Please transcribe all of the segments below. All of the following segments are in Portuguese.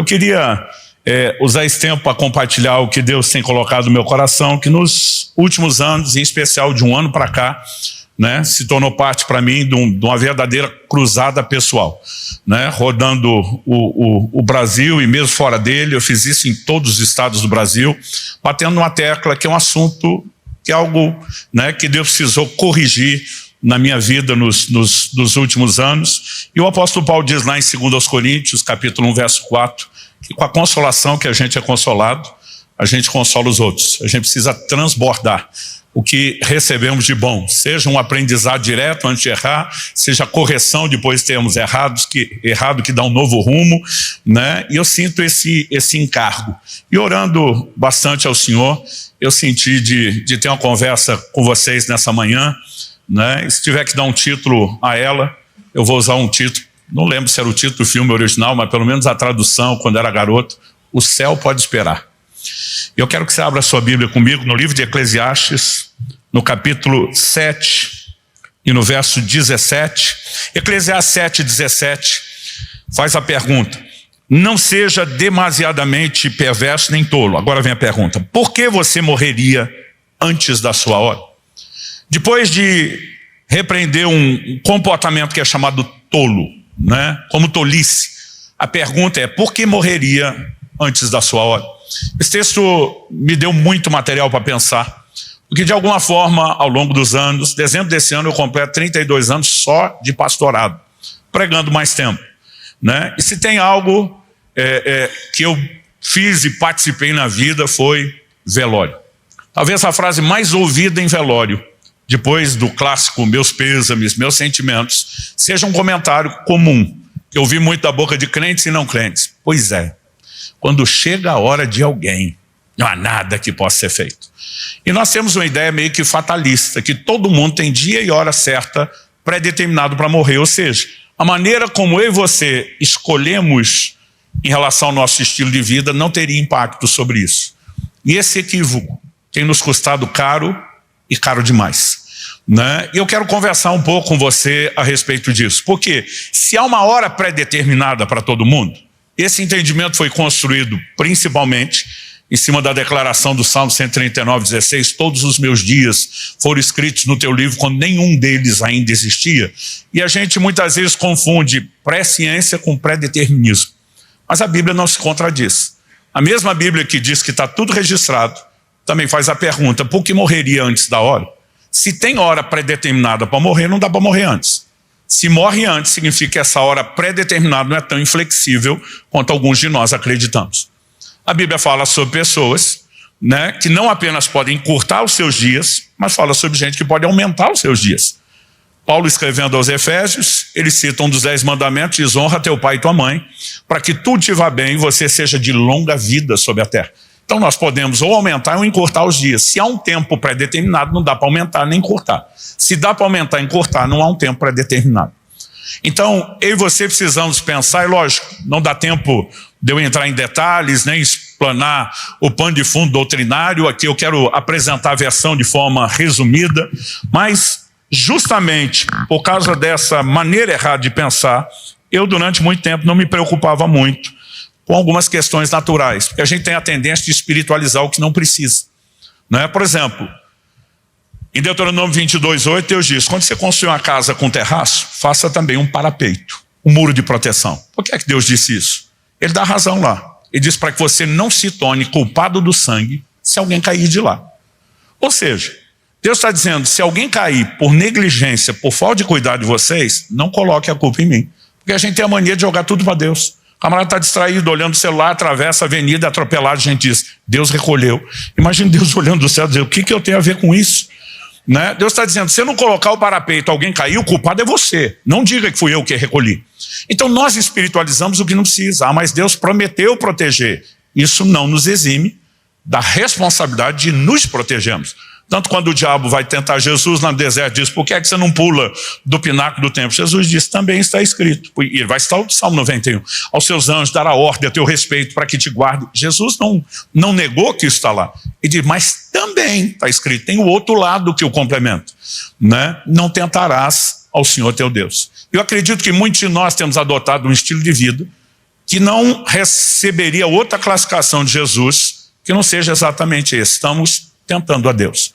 queria usar esse tempo para compartilhar o que Deus tem colocado no meu coração, que nos últimos anos, em especial de um ano para cá, né, se tornou parte para mim de uma verdadeira cruzada pessoal, né, rodando o Brasil e mesmo fora dele. Eu fiz isso em todos os estados do Brasil, batendo numa tecla que é um assunto, que é algo, né, que Deus precisou corrigir na minha vida nos últimos anos. E o apóstolo Paulo diz lá em 2 Coríntios, capítulo 1, verso 4, que com a consolação que a gente é consolado, a gente consola os outros. A gente precisa transbordar o que recebemos de bom, seja um aprendizado direto antes de errar, seja correção depois de termos errado que dá um novo rumo, né? E eu sinto esse encargo. E orando bastante ao Senhor, eu senti de ter uma conversa com vocês nessa manhã, né? E se tiver que dar um título a ela, eu vou usar um título, não lembro se era o título do filme original, mas pelo menos a tradução, quando era garoto: O Céu Pode Esperar. Eu quero que você abra a sua Bíblia comigo no livro de Eclesiastes, no capítulo 7 e no verso 17. Eclesiastes 7, 17 faz a pergunta: não seja demasiadamente perverso nem tolo. Agora vem a pergunta: por que você morreria antes da sua hora? Depois de repreender um comportamento que é chamado tolo, né, como tolice, a pergunta é: por que morreria antes da sua hora? Esse texto me deu muito material para pensar, porque de alguma forma, ao longo dos anos, dezembro desse ano eu completo 32 anos só de pastorado, pregando mais tempo, né? E se tem algo que eu fiz e participei na vida, foi velório. Talvez a frase mais ouvida em velório, depois do clássico meus pêsames, meus sentimentos, seja um comentário comum, que eu ouvi muito da boca de crentes e não crentes: pois é, quando chega a hora de alguém, não há nada que possa ser feito. E nós temos uma ideia meio que fatalista, que todo mundo tem dia e hora certa, pré-determinado para morrer. Ou seja, a maneira como eu e você escolhemos em relação ao nosso estilo de vida não teria impacto sobre isso. E esse equívoco tem nos custado caro e caro demais, né? E eu quero conversar um pouco com você a respeito disso. Porque se há uma hora pré-determinada para todo mundo, esse entendimento foi construído principalmente em cima da declaração do Salmo 139, 16, todos os meus dias foram escritos no teu livro quando nenhum deles ainda existia. E a gente muitas vezes confunde pré-ciência com pré-determinismo. Mas a Bíblia não se contradiz. A mesma Bíblia que diz que está tudo registrado, também faz a pergunta: por que morreria antes da hora? Se tem hora pré-determinada para morrer, não dá para morrer antes. Se morre antes, significa que essa hora pré-determinada não é tão inflexível quanto alguns de nós acreditamos. A Bíblia fala sobre pessoas, né, que não apenas podem encurtar os seus dias, mas fala sobre gente que pode aumentar os seus dias. Paulo, escrevendo aos Efésios, ele cita um dos 10 mandamentos: diz: honra teu pai e tua mãe, para que tudo te vá bem e você seja de longa vida sobre a terra. Então nós podemos ou aumentar ou encurtar os dias. Se há um tempo pré-determinado, não dá para aumentar nem encurtar. Se dá para aumentar e encurtar, não há um tempo pré-determinado. Então, eu e você precisamos pensar, e lógico, não dá tempo de eu entrar em detalhes, nem explanar o pano de fundo doutrinário. Aqui eu quero apresentar a versão de forma resumida, mas justamente por causa dessa maneira errada de pensar, eu durante muito tempo não me preocupava muito com algumas questões naturais, porque a gente tem a tendência de espiritualizar o que não precisa, né? Por exemplo, em Deuteronômio 22:8, Deus diz: quando você construir uma casa com terraço, faça também um parapeito, um muro de proteção. Por que é que Deus disse isso? Ele dá razão lá. Ele diz para que você não se torne culpado do sangue se alguém cair de lá. Ou seja, Deus está dizendo: se alguém cair por negligência, por falta de cuidar de vocês, não coloque a culpa em mim. Porque a gente tem a mania de jogar tudo para Deus. O camarada está distraído, olhando o celular, atravessa a avenida, atropelado, a gente diz: Deus recolheu. Imagina Deus olhando do céu e dizer: o que eu tenho a ver com isso? Né? Deus está dizendo: se eu não colocar o parapeito, alguém cair, o culpado é você. Não diga que fui eu que recolhi. Então nós espiritualizamos o que não precisa. Mas Deus prometeu proteger. Isso não nos exime da responsabilidade de nos protegermos. Tanto quando o diabo vai tentar Jesus lá no deserto, diz: por que é que você não pula do pináculo do templo? Jesus diz: também está escrito. E vai estar o Salmo 91. Aos seus anjos dará ordem a teu respeito para que te guarde. Jesus não negou que isso está lá. Ele diz: mas também está escrito. Tem o outro lado que o complementa, né? Não tentarás ao Senhor teu Deus. Eu acredito que muitos de nós temos adotado um estilo de vida que não receberia outra classificação de Jesus que não seja exatamente esse. Estamos tentando a Deus.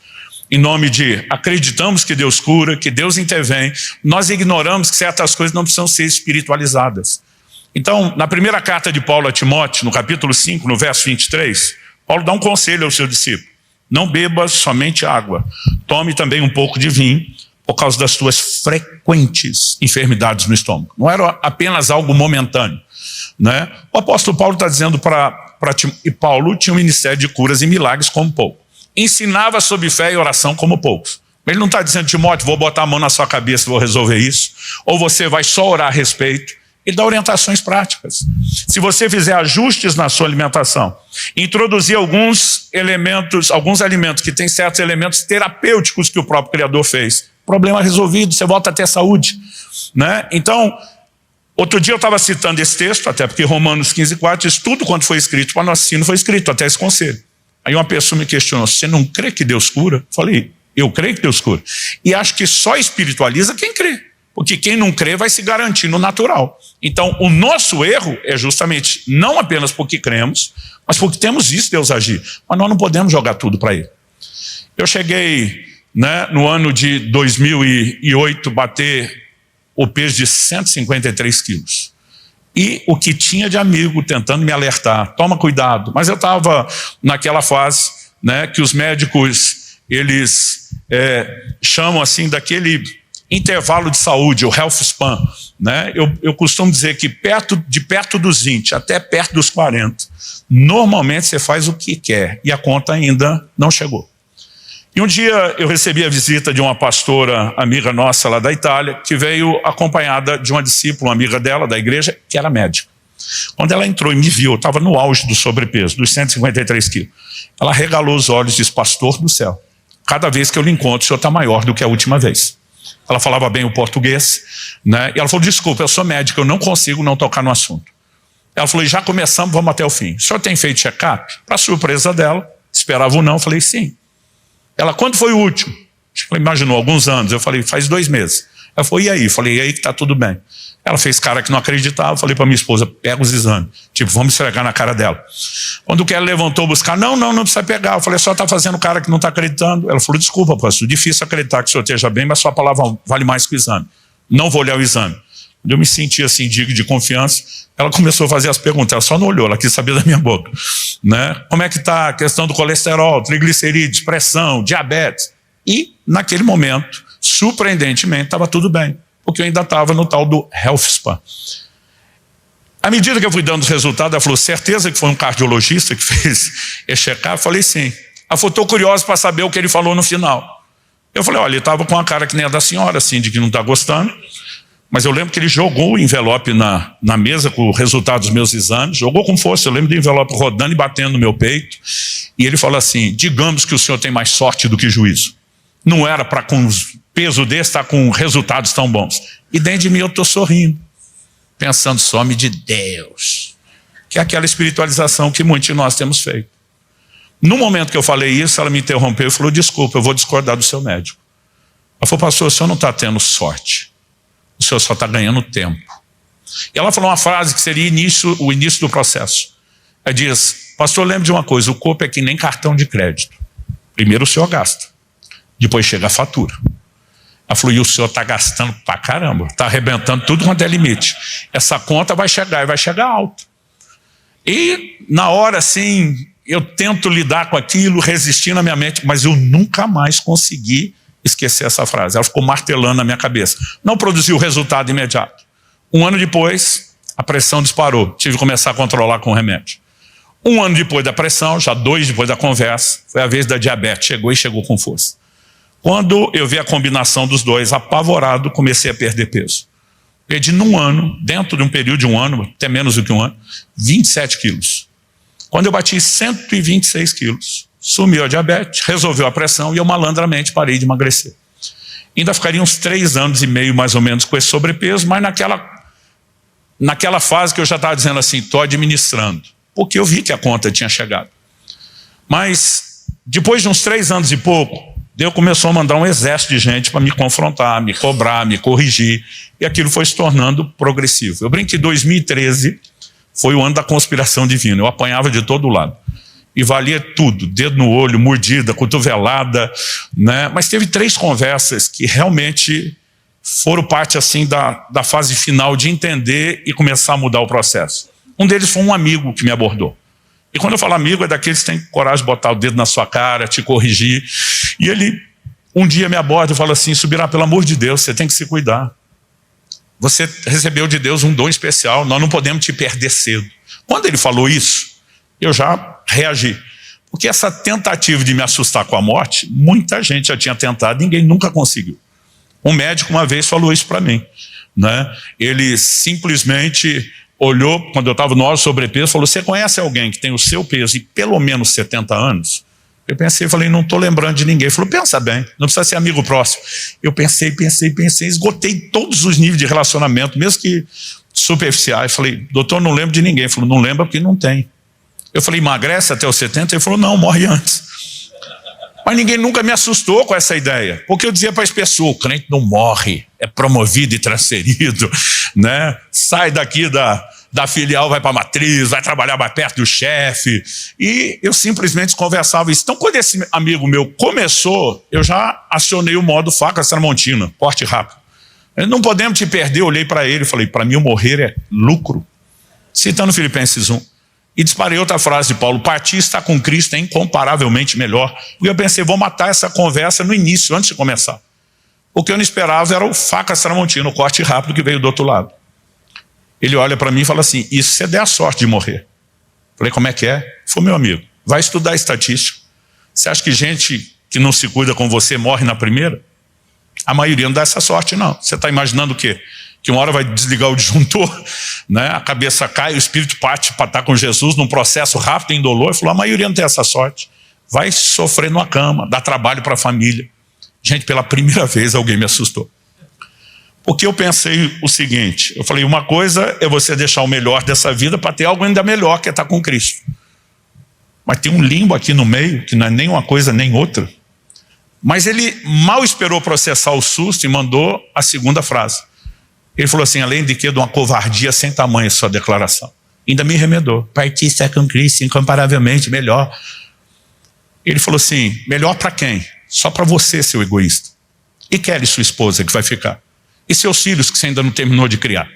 Em nome de acreditamos que Deus cura, que Deus intervém, nós ignoramos que certas coisas não precisam ser espiritualizadas. Então, na primeira carta de Paulo a Timóteo, no capítulo 5, no verso 23, Paulo dá um conselho ao seu discípulo: não beba somente água, tome também um pouco de vinho, por causa das tuas frequentes enfermidades no estômago. Não era apenas algo momentâneo, né? O apóstolo Paulo está dizendo e Paulo tinha um ministério de curas e milagres como pouco. Ensinava sobre fé e oração como poucos. Ele não está dizendo: Timóteo, vou botar a mão na sua cabeça e vou resolver isso, ou você vai só orar a respeito. Ele dá orientações práticas. Se você fizer ajustes na sua alimentação, introduzir alguns alimentos que têm certos elementos terapêuticos que o próprio Criador fez, problema resolvido, você volta a ter saúde, né? Então, outro dia eu estava citando esse texto, até porque Romanos 15:4 diz: tudo quanto foi escrito para nosso ensino foi escrito, até esse conselho. Aí uma pessoa me questionou: você não crê que Deus cura? Eu falei: eu creio que Deus cura. E acho que só espiritualiza quem crê. Porque quem não crê vai se garantir no natural. Então, o nosso erro é justamente não apenas porque cremos, mas porque temos visto Deus agir. Mas nós não podemos jogar tudo para Ele. Eu cheguei, né, no ano de 2008, bater o peso de 153 quilos. E o que tinha de amigo tentando me alertar: toma cuidado. Mas eu estava naquela fase, né, que os médicos, eles chamam assim daquele intervalo de saúde, o health span, né? Eu costumo dizer que de perto dos 20 até perto dos 40, normalmente você faz o que quer e a conta ainda não chegou. E um dia eu recebi a visita de uma pastora amiga nossa lá da Itália, que veio acompanhada de uma discípula, uma amiga dela da igreja, que era médica. Quando ela entrou e me viu, eu estava no auge do sobrepeso, dos 153 quilos. Ela regalou os olhos e disse: pastor do céu, cada vez que eu lhe encontro, o senhor está maior do que a última vez. Ela falava bem o português, né? E ela falou: desculpa, eu sou médica, eu não consigo não tocar no assunto. Ela falou: já começamos, vamos até o fim. O senhor tem feito check-up? Para surpresa dela, esperava ou não, eu falei: sim. Ela: quando foi o último? Ela imaginou, alguns anos. Eu falei: faz 2 meses. Ela falou: e aí? Eu falei: e aí que está tudo bem. Ela fez cara que não acreditava. Eu falei para minha esposa: pega os exames. Tipo, vamos esfregar na cara dela. Quando o que ela levantou buscar: não precisa pegar. Eu falei: só está fazendo cara que não está acreditando. Ela falou: desculpa, pastor, difícil acreditar que o senhor esteja bem, mas sua palavra vale mais que o exame. Não vou olhar o exame. Quando eu me senti assim, digno de confiança, ela começou a fazer as perguntas. Ela só não olhou, ela quis saber da minha boca, né? Como é que está a questão do colesterol, triglicerídeos, pressão, diabetes? E naquele momento, surpreendentemente, estava tudo bem, porque eu ainda estava no tal do health span. À medida que eu fui dando os resultados, ela falou: certeza que foi um cardiologista que fez esse check-up? Eu falei: sim. Ela falou: estou curioso para saber o que ele falou no final. Eu falei: olha, ele estava com a cara que nem a da senhora, assim, de que não está gostando. Mas eu lembro que ele jogou o envelope na mesa com o resultado dos meus exames, jogou com força. Eu lembro do envelope rodando e batendo no meu peito. E ele falou assim: digamos que o senhor tem mais sorte do que juízo. Não era para, com peso desse, estar com resultados tão bons. E dentro de mim eu estou sorrindo, pensando: some de Deus. Que é aquela espiritualização que muitos de nós temos feito. No momento que eu falei isso, ela me interrompeu e falou: desculpa, eu vou discordar do seu médico. Ela falou: pastor, o senhor não está tendo sorte. O senhor só está ganhando tempo. E ela falou uma frase que seria o início do processo. Ela diz: pastor, lembre de uma coisa, o corpo é que nem cartão de crédito. Primeiro o senhor gasta, depois chega a fatura. Ela falou: e o senhor está gastando pra caramba, está arrebentando tudo quanto é limite. Essa conta vai chegar e vai chegar alto. E na hora assim, eu tento lidar com aquilo, resistir na minha mente, mas eu nunca mais consegui esquecer essa frase. Ela ficou martelando na minha cabeça. Não produziu resultado imediato. 1 ano depois, a pressão disparou. Tive que começar a controlar com remédio. 1 ano depois da pressão, já 2 depois da conversa, foi a vez da diabetes. Chegou com força. Quando eu vi a combinação dos dois, apavorado, comecei a perder peso. Perdi num ano, dentro de um período de 1 ano, até menos do que 1 ano, 27 quilos. Quando eu bati 126 quilos, sumiu a diabetes, resolveu a pressão e eu malandramente parei de emagrecer. Ainda ficaria uns 3 anos e meio mais ou menos com esse sobrepeso, mas naquela fase que eu já estava dizendo assim: estou administrando, porque eu vi que a conta tinha chegado. Mas depois de uns 3 anos e pouco, Deus começou a mandar um exército de gente para me confrontar, me cobrar, me corrigir, e aquilo foi se tornando progressivo. Eu brinco que 2013 Foi o ano da conspiração divina. Eu apanhava de todo lado. E valia tudo, dedo no olho, mordida, cotovelada, né? Mas teve 3 conversas que realmente foram parte assim da fase final de entender e começar a mudar o processo. Um deles foi um amigo que me abordou. E quando eu falo amigo, é daqueles que têm coragem de botar o dedo na sua cara, te corrigir. E ele um dia me aborda e fala assim: Subirá, pelo amor de Deus, você tem que se cuidar. Você recebeu de Deus um dom especial, nós não podemos te perder cedo. Quando ele falou isso, eu já reagi. Porque essa tentativa de me assustar com a morte, muita gente já tinha tentado, ninguém nunca conseguiu. Um médico uma vez falou isso para mim, né? Ele simplesmente olhou, quando eu estava no auge sobrepeso, falou: você conhece alguém que tem o seu peso e pelo menos 70 anos? Eu pensei, falei, não estou lembrando de ninguém. Ele falou: pensa bem, não precisa ser amigo próximo. Eu pensei, esgotei todos os níveis de relacionamento, mesmo que superficiais. Falei: doutor, não lembro de ninguém. Ele falou: não lembra porque não tem. Eu falei: emagrece até os 70? Ele falou: não, morre antes. Mas ninguém nunca me assustou com essa ideia, porque eu dizia para as pessoas: o crente não morre, é promovido e transferido, né? Sai daqui da filial, vai para a matriz, vai trabalhar mais perto do chefe. E eu simplesmente conversava isso. Então, quando esse amigo meu começou, eu já acionei o modo faca tramontina, corte rápido. Não podemos te perder. Eu olhei para ele e falei: para mim o morrer é lucro. Citando Filipenses 1. E disparei outra frase de Paulo: partir estar com Cristo é incomparavelmente melhor. E eu pensei: vou matar essa conversa no início, antes de começar. O que eu não esperava era o faca tramontina, o corte rápido que veio do outro lado. Ele olha para mim e fala assim: e se você der a sorte de morrer? Falei: como é que é? Ele falou: meu amigo, vai estudar estatística. Você acha que gente que não se cuida com você morre na primeira? A maioria não dá essa sorte, não. Você está imaginando o quê? Que uma hora vai desligar o disjuntor, né? A cabeça cai, o espírito parte para estar com Jesus num processo rápido, indolor. Ele falou: a maioria não tem essa sorte. Vai sofrer numa cama, dá trabalho para a família. Gente, pela primeira vez alguém me assustou. Porque eu pensei o seguinte, eu falei: uma coisa é você deixar o melhor dessa vida para ter algo ainda melhor, que é estar com Cristo. Mas tem um limbo aqui no meio, que não é nem uma coisa nem outra. Mas ele mal esperou processar o susto e mandou a segunda frase. Ele falou assim: além de uma covardia sem tamanho sua declaração. Ainda me remedou: partir estar com Cristo incomparavelmente melhor. Ele falou assim: melhor para quem? Só para você, seu egoísta. E Kelly, sua esposa, que vai ficar? E seus filhos que você ainda não terminou de criar?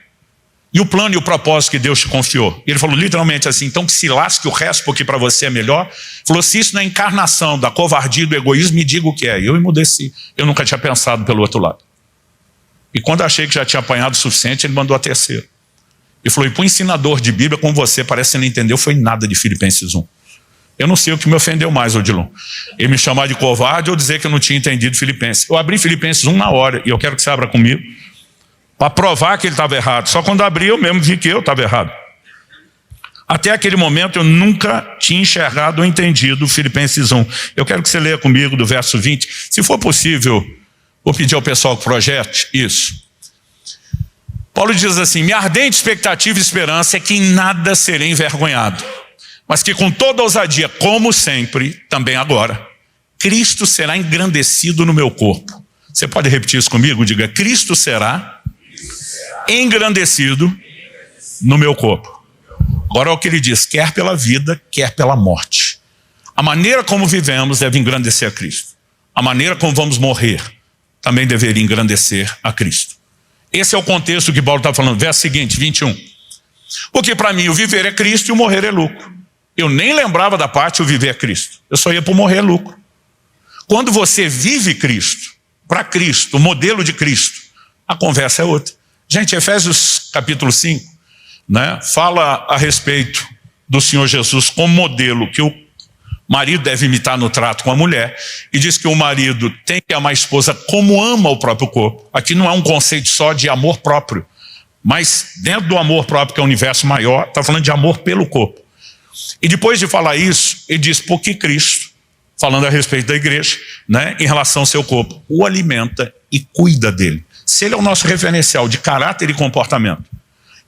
E o plano e o propósito que Deus te confiou? E ele falou literalmente assim: então que se lasque o resto porque para você é melhor. Falou: se isso não é encarnação da covardia e do egoísmo, me diga o que é. E eu emudeci. Eu nunca tinha pensado pelo outro lado. E quando achei que já tinha apanhado o suficiente, ele mandou a terceira. Ele falou: e para o ensinador de Bíblia como você, parece que não entendeu, foi nada de Filipenses 1. Eu não sei o que me ofendeu mais, Odilon. Ele me chamar de covarde ou dizer que eu não tinha entendido Filipenses. Eu abri Filipenses 1 na hora, e eu quero que você abra comigo, para provar que ele estava errado. Só quando abri eu mesmo vi que eu estava errado. Até aquele momento eu nunca tinha enxergado ou entendido Filipenses 1. Eu quero que você leia comigo do verso 20. Se for possível, vou pedir ao pessoal que projete isso. Paulo diz assim: minha ardente expectativa e esperança é que em nada serei envergonhado, mas que com toda ousadia, como sempre, também agora, Cristo será engrandecido no meu corpo. Você pode repetir isso comigo? Diga: Cristo será engrandecido no meu corpo. Agora é o que ele diz: quer pela vida, quer pela morte. A maneira como vivemos deve engrandecer a Cristo. A maneira como vamos morrer também deveria engrandecer a Cristo. Esse é o contexto que Paulo está falando. Verso seguinte, 21. Porque para mim o viver é Cristo e o morrer é lucro. Eu nem lembrava da parte o viver é Cristo. Eu só ia para o morrer é lucro. Quando você vive Cristo, para Cristo, o modelo de Cristo, a conversa é outra. Gente, Efésios capítulo 5, né, fala a respeito do Senhor Jesus como modelo que o marido deve imitar no trato com a mulher, e diz que o marido tem que amar a esposa como ama o próprio corpo. Aqui não é um conceito só de amor próprio, mas dentro do amor próprio, que é o universo maior, está falando de amor pelo corpo. E depois de falar isso, ele diz: porque Cristo, falando a respeito da igreja, né, em relação ao seu corpo, o alimenta e cuida dele. Se ele é o nosso referencial de caráter e comportamento,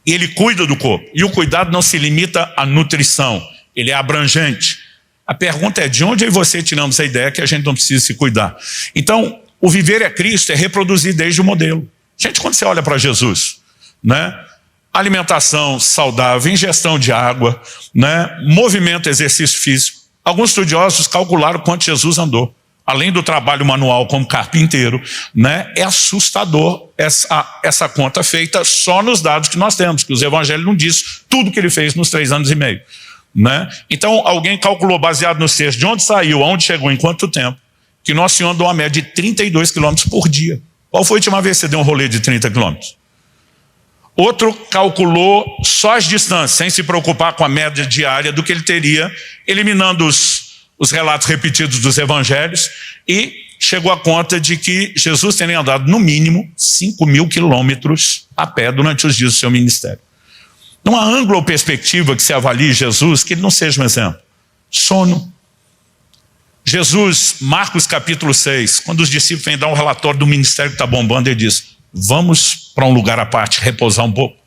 e ele cuida do corpo, e o cuidado não se limita à nutrição, ele é abrangente. A pergunta é: de onde eu e você tiramos a ideia que a gente não precisa se cuidar? Então, o viver é Cristo é reproduzir desde o modelo. Gente, quando você olha para Jesus, né, alimentação saudável, ingestão de água, né? Movimento, exercício físico. Alguns estudiosos calcularam quanto Jesus andou. Além do trabalho manual como carpinteiro, né? É assustador essa conta feita só nos dados que nós temos, que os evangelhos não dizem tudo que ele fez nos 3 anos e meio. Né? Então alguém calculou, baseado nos textos, de onde saiu, aonde chegou, em quanto tempo, que Nosso Senhor andou uma média de 32 quilômetros por dia. Qual foi a última vez que você deu um rolê de 30 quilômetros? Outro calculou só as distâncias, sem se preocupar com a média diária do que ele teria, eliminando os relatos repetidos dos evangelhos, e chegou à conta de que Jesus teria andado no mínimo 5.000 quilômetros a pé durante os dias do seu ministério. Não há ângulo ou perspectiva que se avalie Jesus que ele não seja um exemplo. Sono. Jesus, Marcos capítulo 6, quando os discípulos vêm dar um relatório do ministério que está bombando, ele diz: vamos para um lugar à parte, repousar um pouco.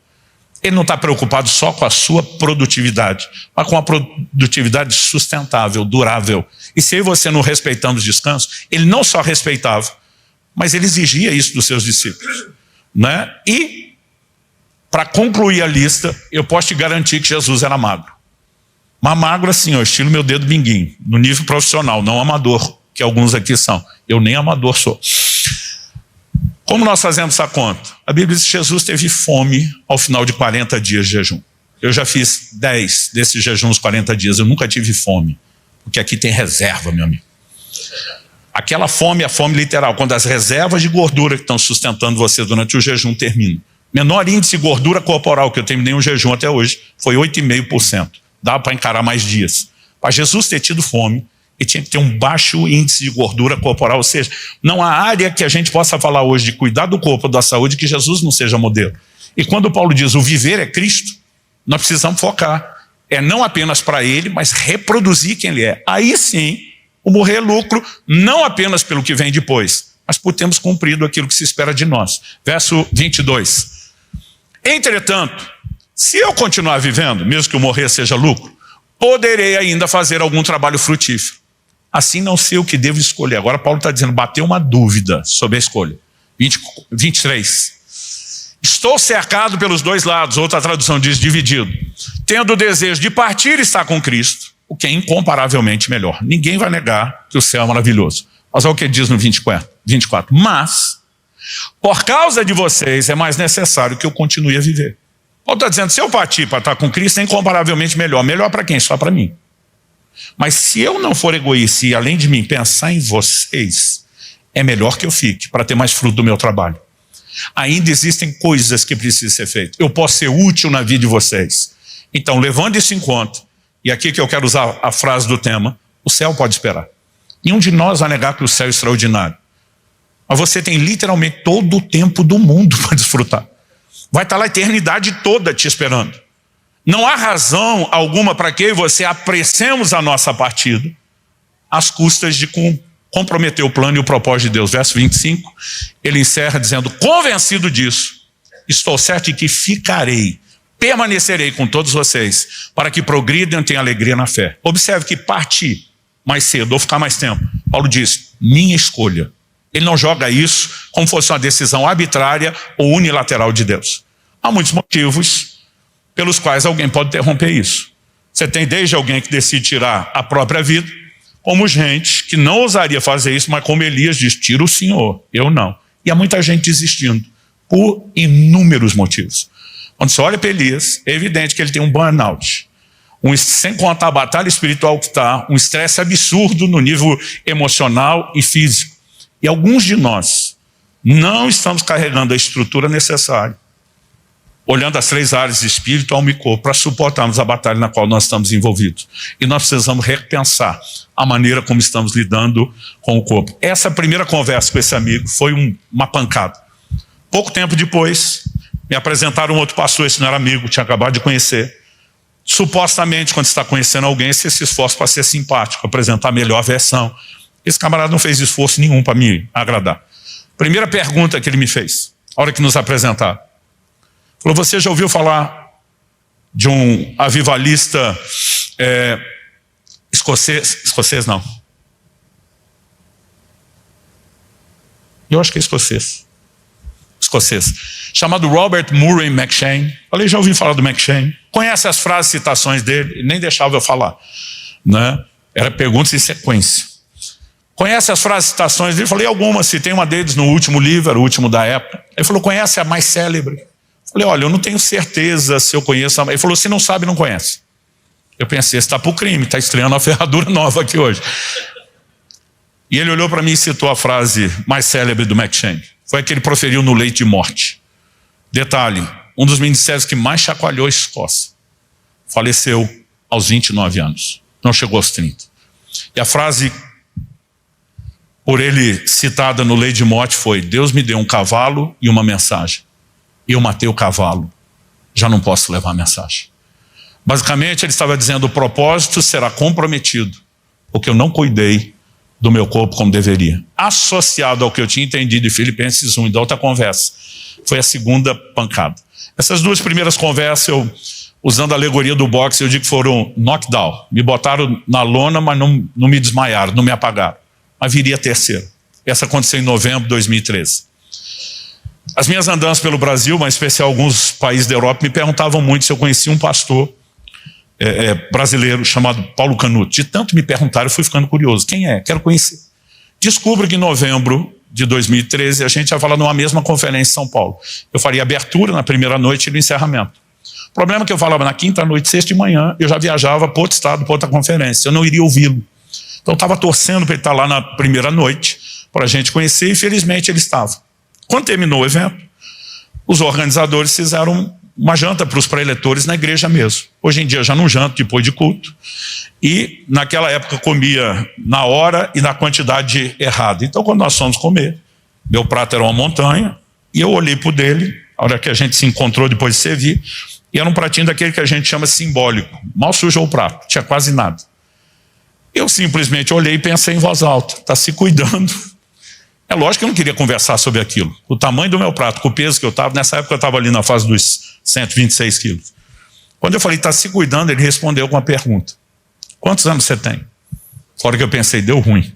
Ele não está preocupado só com a sua produtividade, mas com a produtividade sustentável, durável. E se você não respeitando os descansos, ele não só respeitava, mas ele exigia isso dos seus discípulos. Né? E, para concluir a lista, eu posso te garantir que Jesus era magro. Mas magro assim, ó, estilo meu dedo minguinho, no nível profissional, não amador, que alguns aqui são. Eu nem amador sou. Como nós fazemos essa conta? A Bíblia diz que Jesus teve fome ao final de 40 dias de jejum. Eu já fiz 10 desses jejuns 40 dias, eu nunca tive fome, porque aqui tem reserva, meu amigo. Aquela fome é a fome literal, quando as reservas de gordura que estão sustentando você durante o jejum terminam. Menor índice de gordura corporal que eu terminei um jejum até hoje foi 8,5%. Dá para encarar mais dias. Para Jesus ter tido fome, ele tinha que ter um baixo índice de gordura corporal, ou seja, não há área que a gente possa falar hoje de cuidar do corpo, da saúde, que Jesus não seja modelo. E quando Paulo diz o viver é Cristo, nós precisamos focar. É não apenas para ele, mas reproduzir quem ele é. Aí sim, o morrer é lucro, não apenas pelo que vem depois, mas por termos cumprido aquilo que se espera de nós. Verso 22. Entretanto, se eu continuar vivendo, mesmo que o morrer seja lucro, poderei ainda fazer algum trabalho frutífero. Assim não sei o que devo escolher. Agora Paulo está dizendo, bateu uma dúvida sobre a escolha. 23. Estou cercado pelos dois lados, outra tradução diz dividido. Tendo o desejo de partir e estar com Cristo, o que é incomparavelmente melhor. Ninguém vai negar que o céu é maravilhoso. Mas olha o que ele diz no 24. Mas, por causa de vocês, é mais necessário que eu continue a viver. Paulo está dizendo, se eu partir para estar com Cristo, é incomparavelmente melhor. Melhor para quem? Só para mim. Mas se eu não for egoísta e, além de mim, pensar em vocês, é melhor que eu fique, para ter mais fruto do meu trabalho. Ainda existem coisas que precisam ser feitas. Eu posso ser útil na vida de vocês. Então, levando isso em conta, e aqui que eu quero usar a frase do tema, o céu pode esperar. Nenhum de nós vai negar que o céu é extraordinário. Mas você tem literalmente todo o tempo do mundo para desfrutar. Vai estar lá a eternidade toda te esperando. Não há razão alguma para que eu e você apressemos a nossa partida às custas de comprometer o plano e o propósito de Deus. Verso 25, ele encerra dizendo, convencido disso, estou certo de que ficarei, permanecerei com todos vocês, para que progridam e tenham alegria na fé. Observe que partir mais cedo ou ficar mais tempo, Paulo diz, minha escolha. Ele não joga isso como fosse uma decisão arbitrária ou unilateral de Deus. Há muitos motivos pelos quais alguém pode interromper isso. Você tem desde alguém que decide tirar a própria vida, como gente que não ousaria fazer isso, mas como Elias diz, tira o Senhor, eu não. E há muita gente desistindo, por inúmeros motivos. Quando você olha para Elias, é evidente que ele tem um burnout. Sem contar a batalha espiritual que está, um estresse absurdo no nível emocional e físico. E alguns de nós não estamos carregando a estrutura necessária, olhando as 3 áreas de espírito, alma e corpo, para suportarmos a batalha na qual nós estamos envolvidos. E nós precisamos repensar a maneira como estamos lidando com o corpo. Essa primeira conversa com esse amigo foi uma pancada. Pouco tempo depois, me apresentaram um outro pastor, esse não era amigo, tinha acabado de conhecer. Supostamente, quando você está conhecendo alguém, você se esforça para ser simpático, apresentar a melhor versão. Esse camarada não fez esforço nenhum para me agradar. Primeira pergunta que ele me fez, a hora que nos apresentaram. Falou, você já ouviu falar de um avivalista escocês? Escocês não. Eu acho que é escocês. escocês, chamado Robert Murray M'Cheyne. Falei, já ouvi falar do M'Cheyne. Conhece as frases, citações dele? Ele nem deixava eu falar, né? Era perguntas em sequência. Conhece as frases, citações dele? Falei, algumas, se tem uma deles no último livro, era o último da época. Ele falou, conhece a mais célebre? Falei, olha, eu não tenho certeza se eu conheço. Ele falou, se não sabe, não conhece. Eu pensei, está para o crime, está estreando uma ferradura nova aqui hoje. E ele olhou para mim e citou a frase mais célebre do M'Cheyne. Foi a que ele proferiu no leito de morte. Detalhe, um dos ministérios que mais chacoalhou a Escócia. Faleceu aos 29 anos. Não chegou aos 30. E a frase, por ele citada no leito de morte, foi: Deus me deu um cavalo e uma mensagem. Eu matei o cavalo. Já não posso levar a mensagem. Basicamente, ele estava dizendo: o propósito será comprometido, porque eu não cuidei do meu corpo como deveria. Associado ao que eu tinha entendido de Filipenses 1 e da outra conversa, foi a segunda pancada. Essas duas primeiras conversas, eu, usando a alegoria do boxe, eu digo que foram knockdown. Me botaram na lona, mas não me desmaiaram, não me apagaram. Mas viria a terceira. Essa aconteceu em novembro de 2013. As minhas andanças pelo Brasil, mas em especial alguns países da Europa, me perguntavam muito se eu conhecia um pastor brasileiro chamado Paulo Canuto. De tanto me perguntaram, eu fui ficando curioso. Quem é? Quero conhecer. Descubro que em novembro de 2013 a gente ia falar numa mesma conferência em São Paulo. Eu faria abertura na primeira noite e no encerramento. O problema é que eu falava na quinta noite, sexta de manhã, eu já viajava para outro estado, para outra conferência. Eu não iria ouvi-lo. Então eu estava torcendo para ele estar lá na primeira noite, para a gente conhecer, e felizmente ele estava. Quando terminou o evento, os organizadores fizeram uma janta para os pré-eletores na igreja mesmo. Hoje em dia já não janto depois de culto. E naquela época comia na hora e na quantidade errada. Então quando nós fomos comer, meu prato era uma montanha, e eu olhei para o dele, a hora que a gente se encontrou depois de servir, e era um pratinho daquele que a gente chama simbólico. Mal sujou o prato, tinha quase nada. Eu simplesmente olhei e pensei em voz alta: está se cuidando. É lógico que eu não queria conversar sobre aquilo. O tamanho do meu prato, com o peso que eu estava, nessa época eu estava ali na fase dos 126 quilos. Quando eu falei, está se cuidando, ele respondeu com uma pergunta: quantos anos você tem? Fora que eu pensei, deu ruim.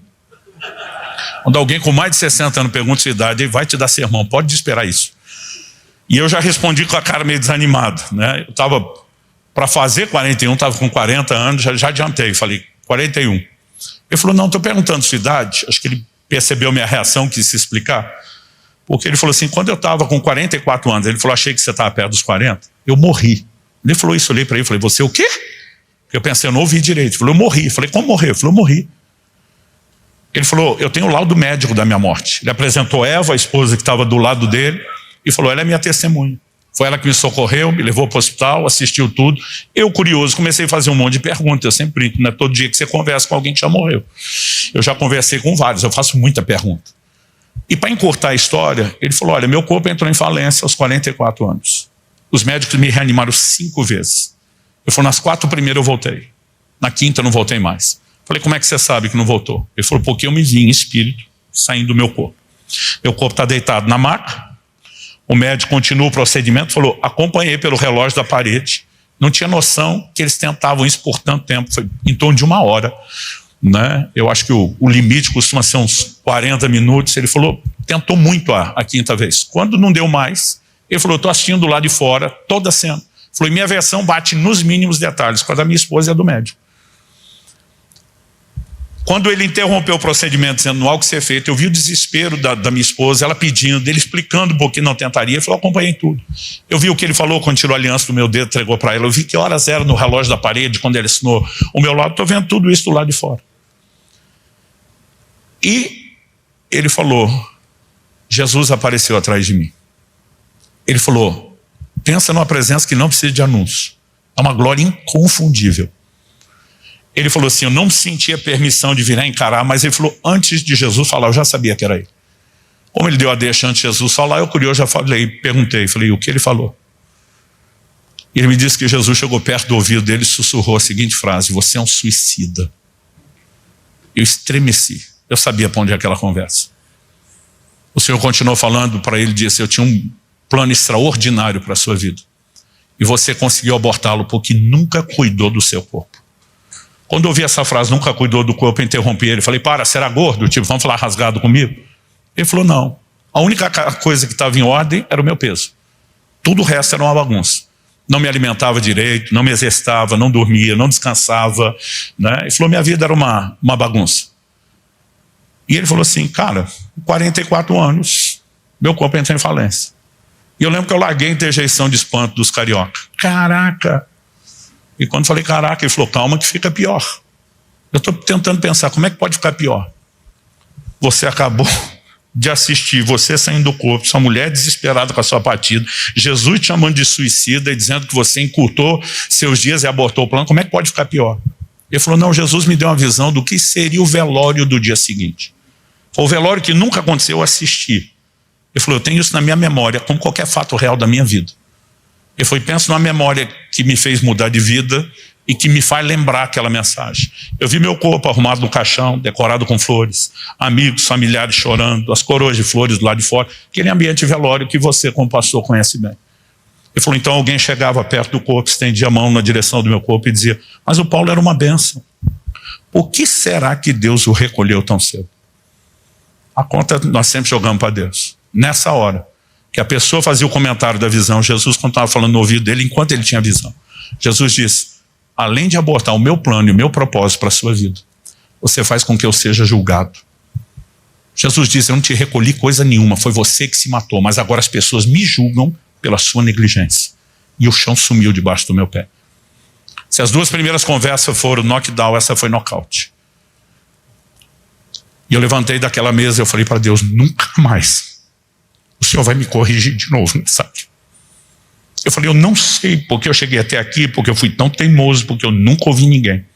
Quando alguém com mais de 60 anos pergunta sua idade, ele vai te dar sermão, pode esperar isso. E eu já respondi com a cara meio desanimado, né? Eu estava para fazer 41, estava com 40 anos, já adiantei, falei 41. Ele falou, não, estou perguntando sua idade. Acho que ele percebeu minha reação, quis se explicar. Porque ele falou assim, quando eu estava com 44 anos, ele falou, achei que você estava perto dos 40, eu morri. Ele falou isso, eu olhei para ele e falei, você o quê? Eu pensei, eu não ouvi direito. Ele falou, eu morri. Eu falei, como morreu? Ele falou, eu morri. Ele falou, eu tenho o laudo médico da minha morte. Ele apresentou Eva, a esposa que estava do lado dele, e falou, ela é minha testemunha. Foi ela que me socorreu, me levou para o hospital, assistiu tudo. Eu, curioso, comecei a fazer um monte de perguntas. Eu sempre brinco, não é todo dia que você conversa com alguém que já morreu. Eu já conversei com vários, eu faço muita pergunta. E para encurtar a história, ele falou, olha, meu corpo entrou em falência aos 44 anos. Os médicos me reanimaram 5 vezes. Eu falei, nas 4 primeiras eu voltei. Na 5ª eu não voltei mais. Falei, como é que você sabe que não voltou? Ele falou, porque eu me vi em espírito saindo do meu corpo. Meu corpo está deitado na maca. O médico continua o procedimento, falou, acompanhei pelo relógio da parede. Não tinha noção que eles tentavam isso por tanto tempo. Foi em torno de 1 hora. Né? Eu acho que o limite costuma ser uns 40 minutos. Ele falou, tentou muito a 5ª vez. Quando não deu mais, ele falou, estou assistindo do lado de fora, toda a cena. Falou, e minha versão bate nos mínimos detalhes, com a da minha esposa e a do médico. Quando ele interrompeu o procedimento, dizendo, não há o que ser feito, eu vi o desespero da minha esposa, ela pedindo, ele explicando por que não tentaria. Ele falou, acompanhei tudo. Eu vi o que ele falou quando tirou a aliança do meu dedo, entregou para ela. Eu vi que horas era no relógio da parede, quando ele assinou o meu lado. Estou vendo tudo isso do lado de fora. E ele falou, Jesus apareceu atrás de mim. Ele falou, pensa numa presença que não precisa de anúncio. É uma glória inconfundível. Ele falou assim, eu não sentia permissão de vir a encarar, mas ele falou, antes de Jesus falar, eu já sabia que era ele. Como ele deu a deixa antes de Jesus falar, eu curioso já falei, perguntei, falei, o que ele falou? Ele me disse que Jesus chegou perto do ouvido dele e sussurrou a seguinte frase, você é um suicida. Eu estremeci, eu sabia para onde é aquela conversa. O Senhor continuou falando para ele, disse, eu tinha um plano extraordinário para a sua vida. E você conseguiu abortá-lo porque nunca cuidou do seu corpo. Quando eu ouvi essa frase, nunca cuidou do corpo, eu interrompi ele. Falei, para, será gordo? Tipo, vamos falar rasgado comigo? Ele falou, não. A única coisa que estava em ordem era o meu peso. Tudo o resto era uma bagunça. Não me alimentava direito, não me exercitava, não dormia, não descansava, né? Ele falou, minha vida era uma bagunça. E ele falou assim, cara, 44 anos, meu corpo entrou em falência. E eu lembro que eu larguei a interjeição de espanto dos carioca. Caraca! E quando falei caraca, ele falou, calma que fica pior. Eu estou tentando pensar, como é que pode ficar pior? Você acabou de assistir você saindo do corpo, sua mulher desesperada com a sua partida, Jesus te chamando de suicida e dizendo que você encurtou seus dias e abortou o plano, como é que pode ficar pior? Ele falou, não, Jesus me deu uma visão do que seria o velório do dia seguinte. Foi o velório que nunca aconteceu, eu assisti. Ele falou, eu tenho isso na minha memória, como qualquer fato real da minha vida. Ele falou, penso numa memória que me fez mudar de vida e que me faz lembrar aquela mensagem. Eu vi meu corpo arrumado no caixão, decorado com flores, amigos, familiares chorando, as coroas de flores do lado de fora, aquele ambiente velório que você, como pastor, conhece bem. Ele falou, então alguém chegava perto do corpo, estendia a mão na direção do meu corpo e dizia, mas o Paulo era uma bênção. Por que será que Deus o recolheu tão cedo? A conta nós sempre jogamos para Deus. Nessa hora, que a pessoa fazia o comentário da visão, Jesus continuava falando no ouvido dele enquanto ele tinha visão. Jesus disse, além de abortar o meu plano e o meu propósito para a sua vida, você faz com que eu seja julgado. Jesus disse, eu não te recolhi coisa nenhuma, foi você que se matou, mas agora as pessoas me julgam pela sua negligência. E o chão sumiu debaixo do meu pé. Se as duas primeiras conversas foram knockdown, essa foi knockout. E eu levantei daquela mesa e eu falei para Deus, nunca mais o Senhor vai me corrigir de novo, sabe? Eu falei, eu não sei porque eu cheguei até aqui, porque eu fui tão teimoso, porque eu nunca ouvi ninguém.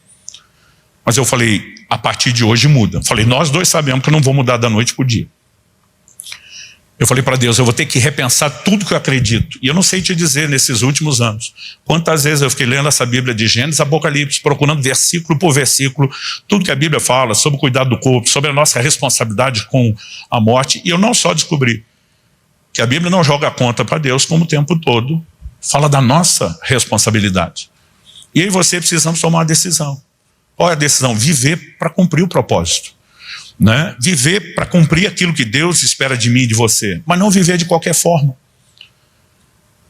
Mas eu falei, a partir de hoje muda. Eu falei, nós dois sabemos que eu não vou mudar da noite para o dia. Eu falei para Deus, eu vou ter que repensar tudo que eu acredito. E eu não sei te dizer nesses últimos anos quantas vezes eu fiquei lendo essa Bíblia de Gênesis, Apocalipse, procurando versículo por versículo, tudo que a Bíblia fala sobre o cuidado do corpo, sobre a nossa responsabilidade com a morte. E eu não só descobri que a Bíblia não joga a conta para Deus, como o tempo todo fala da nossa responsabilidade. E eu e você precisamos tomar uma decisão. Qual é a decisão? Viver para cumprir o propósito. Né? Viver para cumprir aquilo que Deus espera de mim e de você, mas não viver de qualquer forma.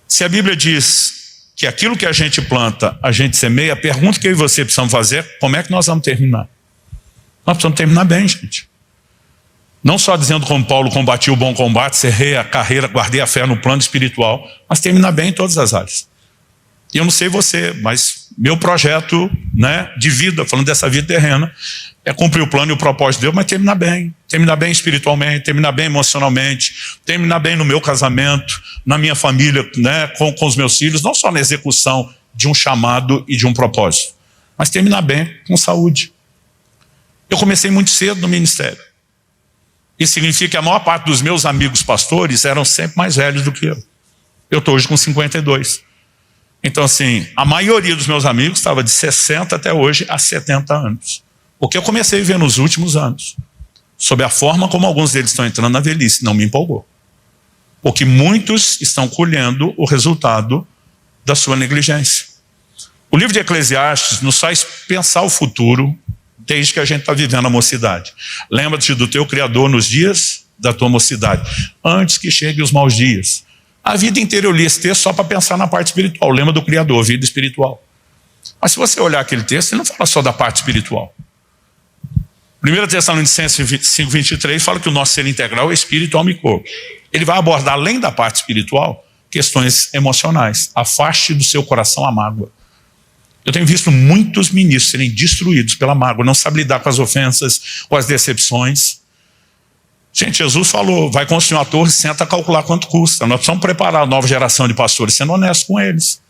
Se a Bíblia diz que aquilo que a gente planta, a gente semeia, a pergunta que eu e você precisamos fazer é como é que nós vamos terminar? Nós precisamos terminar bem, gente. Não só dizendo como Paulo combatiu o bom combate, cerrei a carreira, guardei a fé no plano espiritual, mas terminar bem em todas as áreas. E eu não sei você, mas meu projeto, né, de vida, falando dessa vida terrena, é cumprir o plano e o propósito de Deus, mas terminar bem espiritualmente, terminar bem emocionalmente, terminar bem no meu casamento, na minha família, né, com os meus filhos, não só na execução de um chamado e de um propósito, mas terminar bem com saúde. Eu comecei muito cedo no ministério. Isso significa que a maior parte dos meus amigos pastores eram sempre mais velhos do que eu. Eu estou hoje com 52. Então, assim, a maioria dos meus amigos estava de 60 até hoje a 70 anos. Porque eu comecei a ver nos últimos anos, sob a forma como alguns deles estão entrando na velhice, não me empolgou. Porque muitos estão colhendo o resultado da sua negligência. O livro de Eclesiastes nos faz pensar o futuro desde que a gente está vivendo a mocidade. Lembra-te do teu Criador nos dias da tua mocidade, antes que cheguem os maus dias. A vida inteira eu li esse texto só para pensar na parte espiritual. Lembra do Criador, vida espiritual. Mas se você olhar aquele texto, ele não fala só da parte espiritual. 1 Tessalonicenses 5:23 fala que o nosso ser integral é espírito, alma e corpo. Ele vai abordar, além da parte espiritual, questões emocionais. Afaste do seu coração a mágoa. Eu tenho visto muitos ministros serem destruídos pela mágoa, não sabem lidar com as ofensas ou as decepções. Gente, Jesus falou, vai construir uma torre, senta a calcular quanto custa. Nós precisamos preparar a nova geração de pastores, sendo honesto com eles.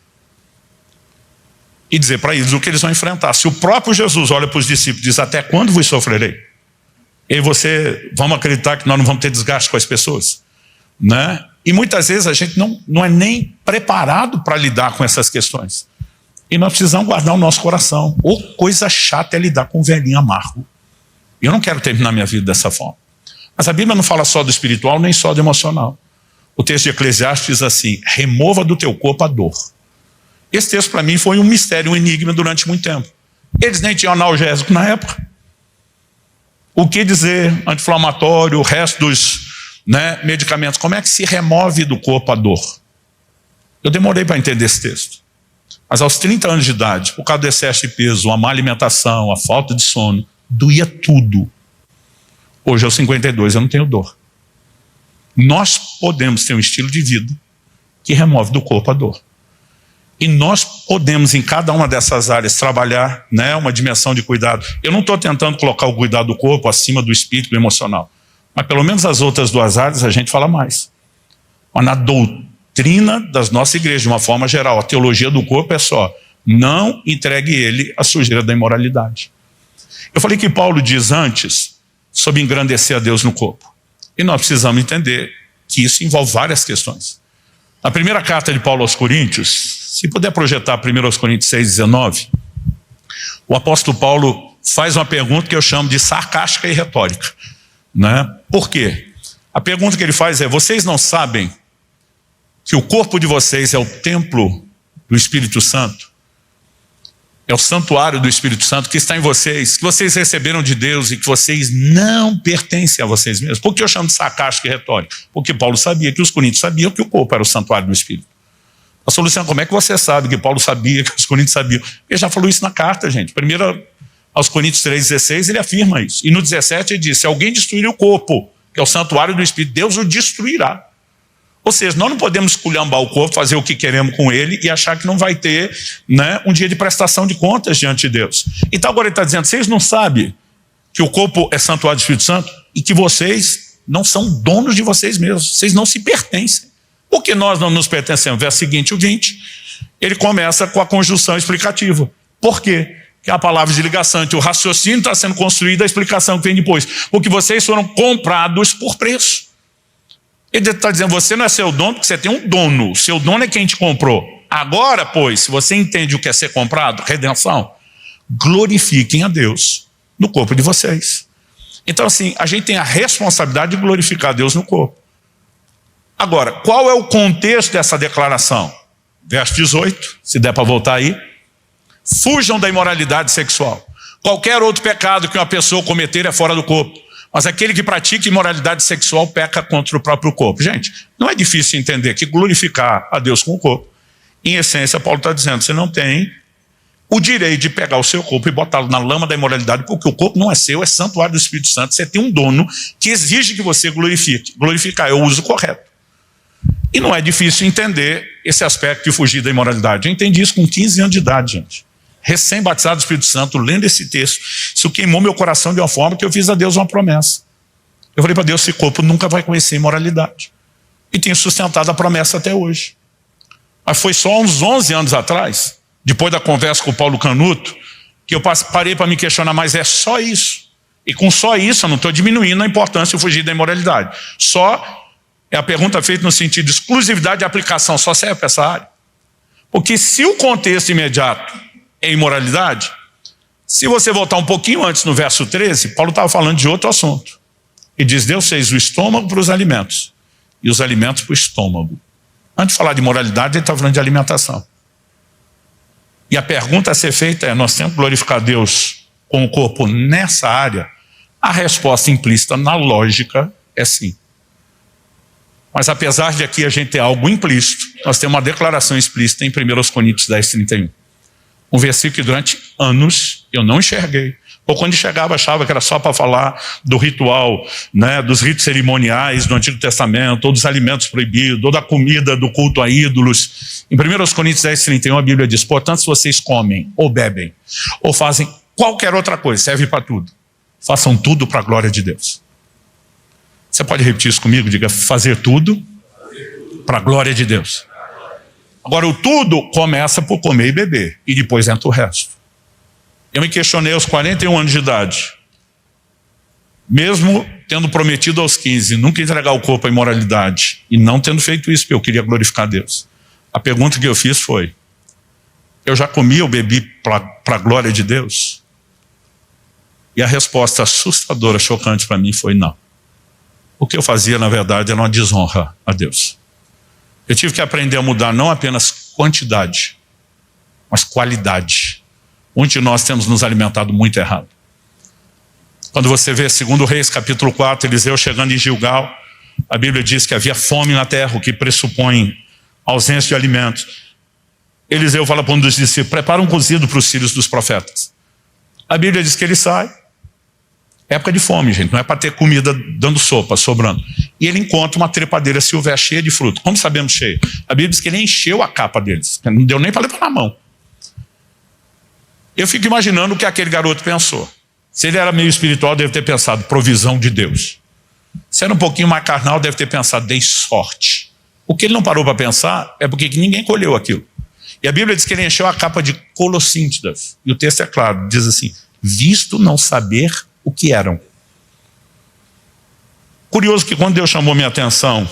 E dizer para eles o que eles vão enfrentar. Se o próprio Jesus olha para os discípulos e diz, até quando vos sofrerei? E vamos acreditar que nós não vamos ter desgaste com as pessoas? Né? E muitas vezes a gente não é nem preparado para lidar com essas questões. E nós precisamos guardar o nosso coração. Ou coisa chata é lidar com um velhinho amargo. E eu não quero terminar minha vida dessa forma. Mas a Bíblia não fala só do espiritual, nem só do emocional. O texto de Eclesiastes diz assim, remova do teu corpo a dor. Esse texto para mim foi um mistério, um enigma durante muito tempo. Eles nem tinham analgésico na época. O que dizer? Anti-inflamatório, o resto né, medicamentos. Como é que se remove do corpo a dor? Eu demorei para entender esse texto. Mas aos 30 anos de idade, por causa do excesso de peso, a má alimentação, a falta de sono, doía tudo. Hoje, aos 52, eu não tenho dor. Nós podemos ter um estilo de vida que remove do corpo a dor. E nós podemos, em cada uma dessas áreas, trabalhar, né, uma dimensão de cuidado. Eu não estou tentando colocar o cuidado do corpo acima do espírito e do emocional. Mas pelo menos as outras duas áreas a gente fala mais. Mas na doutrina das nossas igrejas, de uma forma geral, a teologia do corpo é só: não entregue ele à sujeira da imoralidade. Eu falei que Paulo diz antes sobre engrandecer a Deus no corpo. E nós precisamos entender que isso envolve várias questões. Na primeira carta de Paulo aos Coríntios, se puder projetar 1 Coríntios 6,19, o apóstolo Paulo faz uma pergunta que eu chamo de sarcástica e retórica, né? Por quê? A pergunta que ele faz é: vocês não sabem que o corpo de vocês é o templo do Espírito Santo? É o santuário do Espírito Santo que está em vocês, que vocês receberam de Deus e que vocês não pertencem a vocês mesmos. Por que eu chamo de sarcástica e retórica? Porque Paulo sabia que os coríntios sabiam que o corpo era o santuário do Espírito. A solução: como é que você sabe que Paulo sabia, que os coríntios sabiam? Ele já falou isso na carta, gente. Primeiro aos Coríntios 3,16, ele afirma isso. E no 17 ele diz: se alguém destruir o corpo, que é o santuário do Espírito, Deus o destruirá. Ou seja, nós não podemos esculhambar o corpo, fazer o que queremos com ele e achar que não vai ter, né, um dia de prestação de contas diante de Deus. Então agora ele está dizendo: vocês não sabem que o corpo é santuário do Espírito Santo e que vocês não são donos de vocês mesmos, vocês não se pertencem. Por que nós não nos pertencemos? Verso seguinte, o 20, ele começa com a conjunção explicativa. Por quê? Que é a palavra de ligação entre o raciocínio está sendo construído, a explicação que vem depois. Porque vocês foram comprados por preço. Ele está dizendo: você não é seu dono porque você tem um dono. Seu dono é quem te comprou. Agora, pois, se você entende o que é ser comprado, redenção, glorifiquem a Deus no corpo de vocês. Então assim, a gente tem a responsabilidade de glorificar a Deus no corpo. Agora, qual é o contexto dessa declaração? Verso 18, se der para voltar aí. Fujam da imoralidade sexual. Qualquer outro pecado que uma pessoa cometer é fora do corpo. Mas aquele que pratica imoralidade sexual peca contra o próprio corpo. Gente, não é difícil entender que glorificar a Deus com o corpo, em essência, Paulo está dizendo: você não tem o direito de pegar o seu corpo e botá-lo na lama da imoralidade, porque o corpo não é seu, é santuário do Espírito Santo. Você tem um dono que exige que você glorifique. Glorificar é o uso correto. E não é difícil entender esse aspecto de fugir da imoralidade. Eu entendi isso com 15 anos de idade, gente. Recém-batizado do Espírito Santo, lendo esse texto, isso queimou meu coração de uma forma que eu fiz a Deus uma promessa. Eu falei para Deus: esse corpo nunca vai conhecer imoralidade. E tenho sustentado a promessa até hoje. Mas foi só uns 11 anos atrás, depois da conversa com o Paulo Canuto, que eu parei para me questionar: mas é só isso? E com só isso eu não estou diminuindo a importância de fugir da imoralidade. Só é a pergunta feita no sentido de exclusividade de aplicação, só serve para essa área. Porque se o contexto imediato é imoralidade, se você voltar um pouquinho antes no verso 13, Paulo estava falando de outro assunto. Ele diz: Deus fez o estômago para os alimentos e os alimentos para o estômago. Antes de falar de moralidade, ele está falando de alimentação. E a pergunta a ser feita é: nós temos que glorificar Deus com o corpo nessa área? A resposta implícita na lógica é sim. Mas apesar de aqui a gente ter algo implícito, nós temos uma declaração explícita em 1 Coríntios 10:31. Um versículo que durante anos eu não enxerguei. Ou quando enxergava, achava que era só para falar do ritual, né, dos ritos cerimoniais do Antigo Testamento, ou dos alimentos proibidos, ou da comida do culto a ídolos. Em 1 Coríntios 10:31 a Bíblia diz: portanto, se vocês comem, ou bebem, ou fazem qualquer outra coisa, serve para tudo, façam tudo para a glória de Deus. Você pode repetir isso comigo? Diga: fazer tudo para a glória de Deus. Agora, o tudo começa por comer e beber, e depois entra o resto. Eu me questionei aos 41 anos de idade, mesmo tendo prometido aos 15 nunca entregar o corpo à imoralidade, e não tendo feito isso porque eu queria glorificar Deus. A pergunta que eu fiz foi: eu já comi ou bebi para a glória de Deus? E a resposta assustadora, chocante para mim foi: não. O que eu fazia, na verdade, era uma desonra a Deus. Eu tive que aprender a mudar não apenas quantidade, mas qualidade. Muitos de nós temos nos alimentado muito errado. Quando você vê 2 Reis capítulo 4, Eliseu chegando em Gilgal, A Bíblia diz que havia fome na terra, o que pressupõe ausência de alimentos. Eliseu fala para um dos discípulos: prepara um cozido para os filhos dos profetas. A Bíblia diz que ele sai. Época de fome, gente, não é para ter comida dando sopa, sobrando. E ele encontra uma trepadeira silvestre cheia de fruto. Como sabemos cheia? A Bíblia diz que ele encheu a capa deles. Não deu nem para levar na mão. Eu fico imaginando o que aquele garoto pensou. Se ele era meio espiritual, deve ter pensado: provisão de Deus. Se era um pouquinho mais carnal, deve ter pensado: dei sorte. O que ele não parou para pensar é porque ninguém colheu aquilo. E a Bíblia diz que ele encheu a capa de colossíntidas. E o texto é claro, diz assim: visto não saber o que eram. Curioso que quando Deus chamou minha atenção,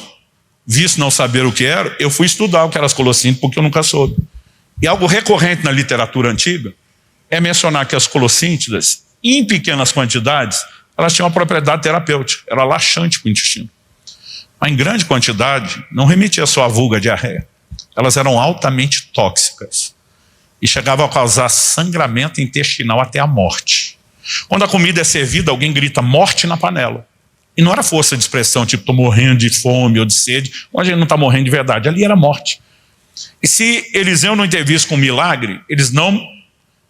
visto não saber o que era, eu fui estudar o que eram as colossíntidas, porque eu nunca soube. E algo recorrente na literatura antiga é mencionar que as colossíntidas, em pequenas quantidades, elas tinham uma propriedade terapêutica, era laxante para o intestino. Mas em grande quantidade, não remetia só à vulga diarreia. Elas eram altamente tóxicas e chegavam a causar sangramento intestinal até a morte. Quando a comida é servida, alguém grita morte na panela. E não era força de expressão, tipo, estou morrendo de fome ou de sede, onde a gente não está morrendo de verdade. Ali era morte. E se Eliseu não intervisse com um milagre, eles não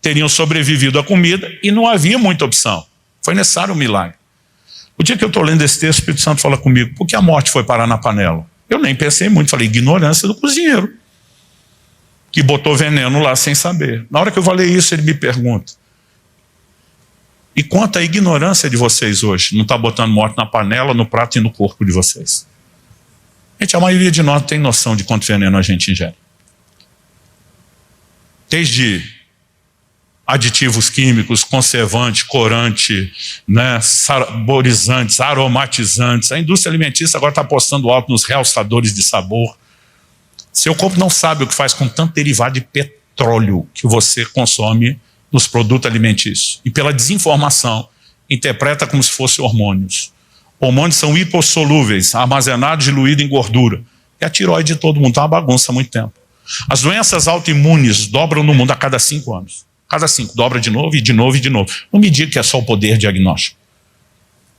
teriam sobrevivido à comida e não havia muita opção. Foi necessário um milagre. O dia que eu estou lendo esse texto, o Espírito Santo fala comigo: por que a morte foi parar na panela? Eu nem pensei muito, falei: ignorância do cozinheiro, que botou veneno lá sem saber. Na hora que eu falei isso, ele me pergunta: e quanto à ignorância de vocês hoje? Não está botando morte na panela, no prato e no corpo de vocês? Gente, a maioria de nós não tem noção de quanto veneno a gente ingere. Desde aditivos químicos, conservante, corante, né, saborizantes, aromatizantes. A indústria alimentícia agora está apostando alto nos realçadores de sabor. Seu corpo não sabe o que faz com tanto derivado de petróleo que você consome nos produtos alimentícios. E pela desinformação, interpreta como se fossem hormônios. Hormônios são hipossolúveis, armazenados, diluídos em gordura. E a tireoide de todo mundo está uma bagunça há muito tempo. As doenças autoimunes dobram no mundo a cada 5 anos. Cada 5, dobra de novo e de novo e de novo. Não me diga que é só o poder diagnóstico.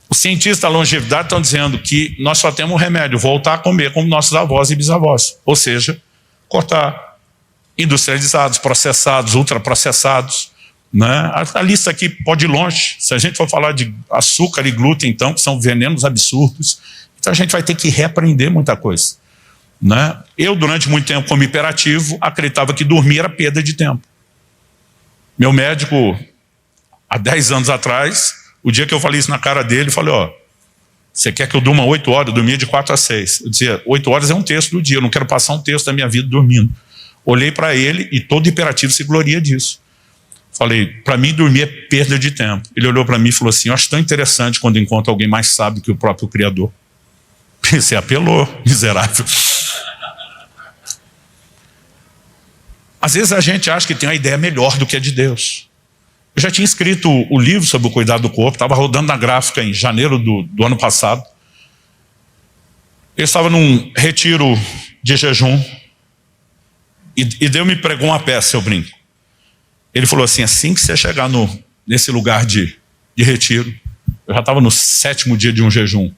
Os cientistas da longevidade estão dizendo que nós só temos um remédio: voltar a comer como nossos avós e bisavós. Ou seja, cortar industrializados, processados, ultraprocessados. Né? A lista aqui pode ir longe. Se a gente for falar de açúcar e glúten, então, que são venenos absurdos, então a gente vai ter que reaprender muita coisa. Né? Eu, durante muito tempo, como hiperativo, acreditava que dormir era perda de tempo. Meu médico, há 10 anos atrás, o dia que eu falei isso na cara dele, eu falei: ó, você quer que eu durma 8 horas? Eu dormia de 4 a 6. Eu dizia: 8 horas é um terço do dia, eu não quero passar um terço da minha vida dormindo. Olhei para ele e todo hiperativo se gloria disso. Falei: para mim dormir é perda de tempo. Ele olhou para mim e falou assim: eu acho tão interessante quando encontro alguém mais sábio que o próprio Criador. Você apelou, miserável. Às vezes a gente acha que tem uma ideia melhor do que a de Deus. Eu já tinha escrito o livro sobre o cuidado do corpo, estava rodando na gráfica em janeiro do ano passado. Eu estava num retiro de jejum e Deus me pregou uma peça, eu brinco. Ele falou assim: assim que você chegar nesse lugar de retiro, eu já estava no 7º dia de um jejum.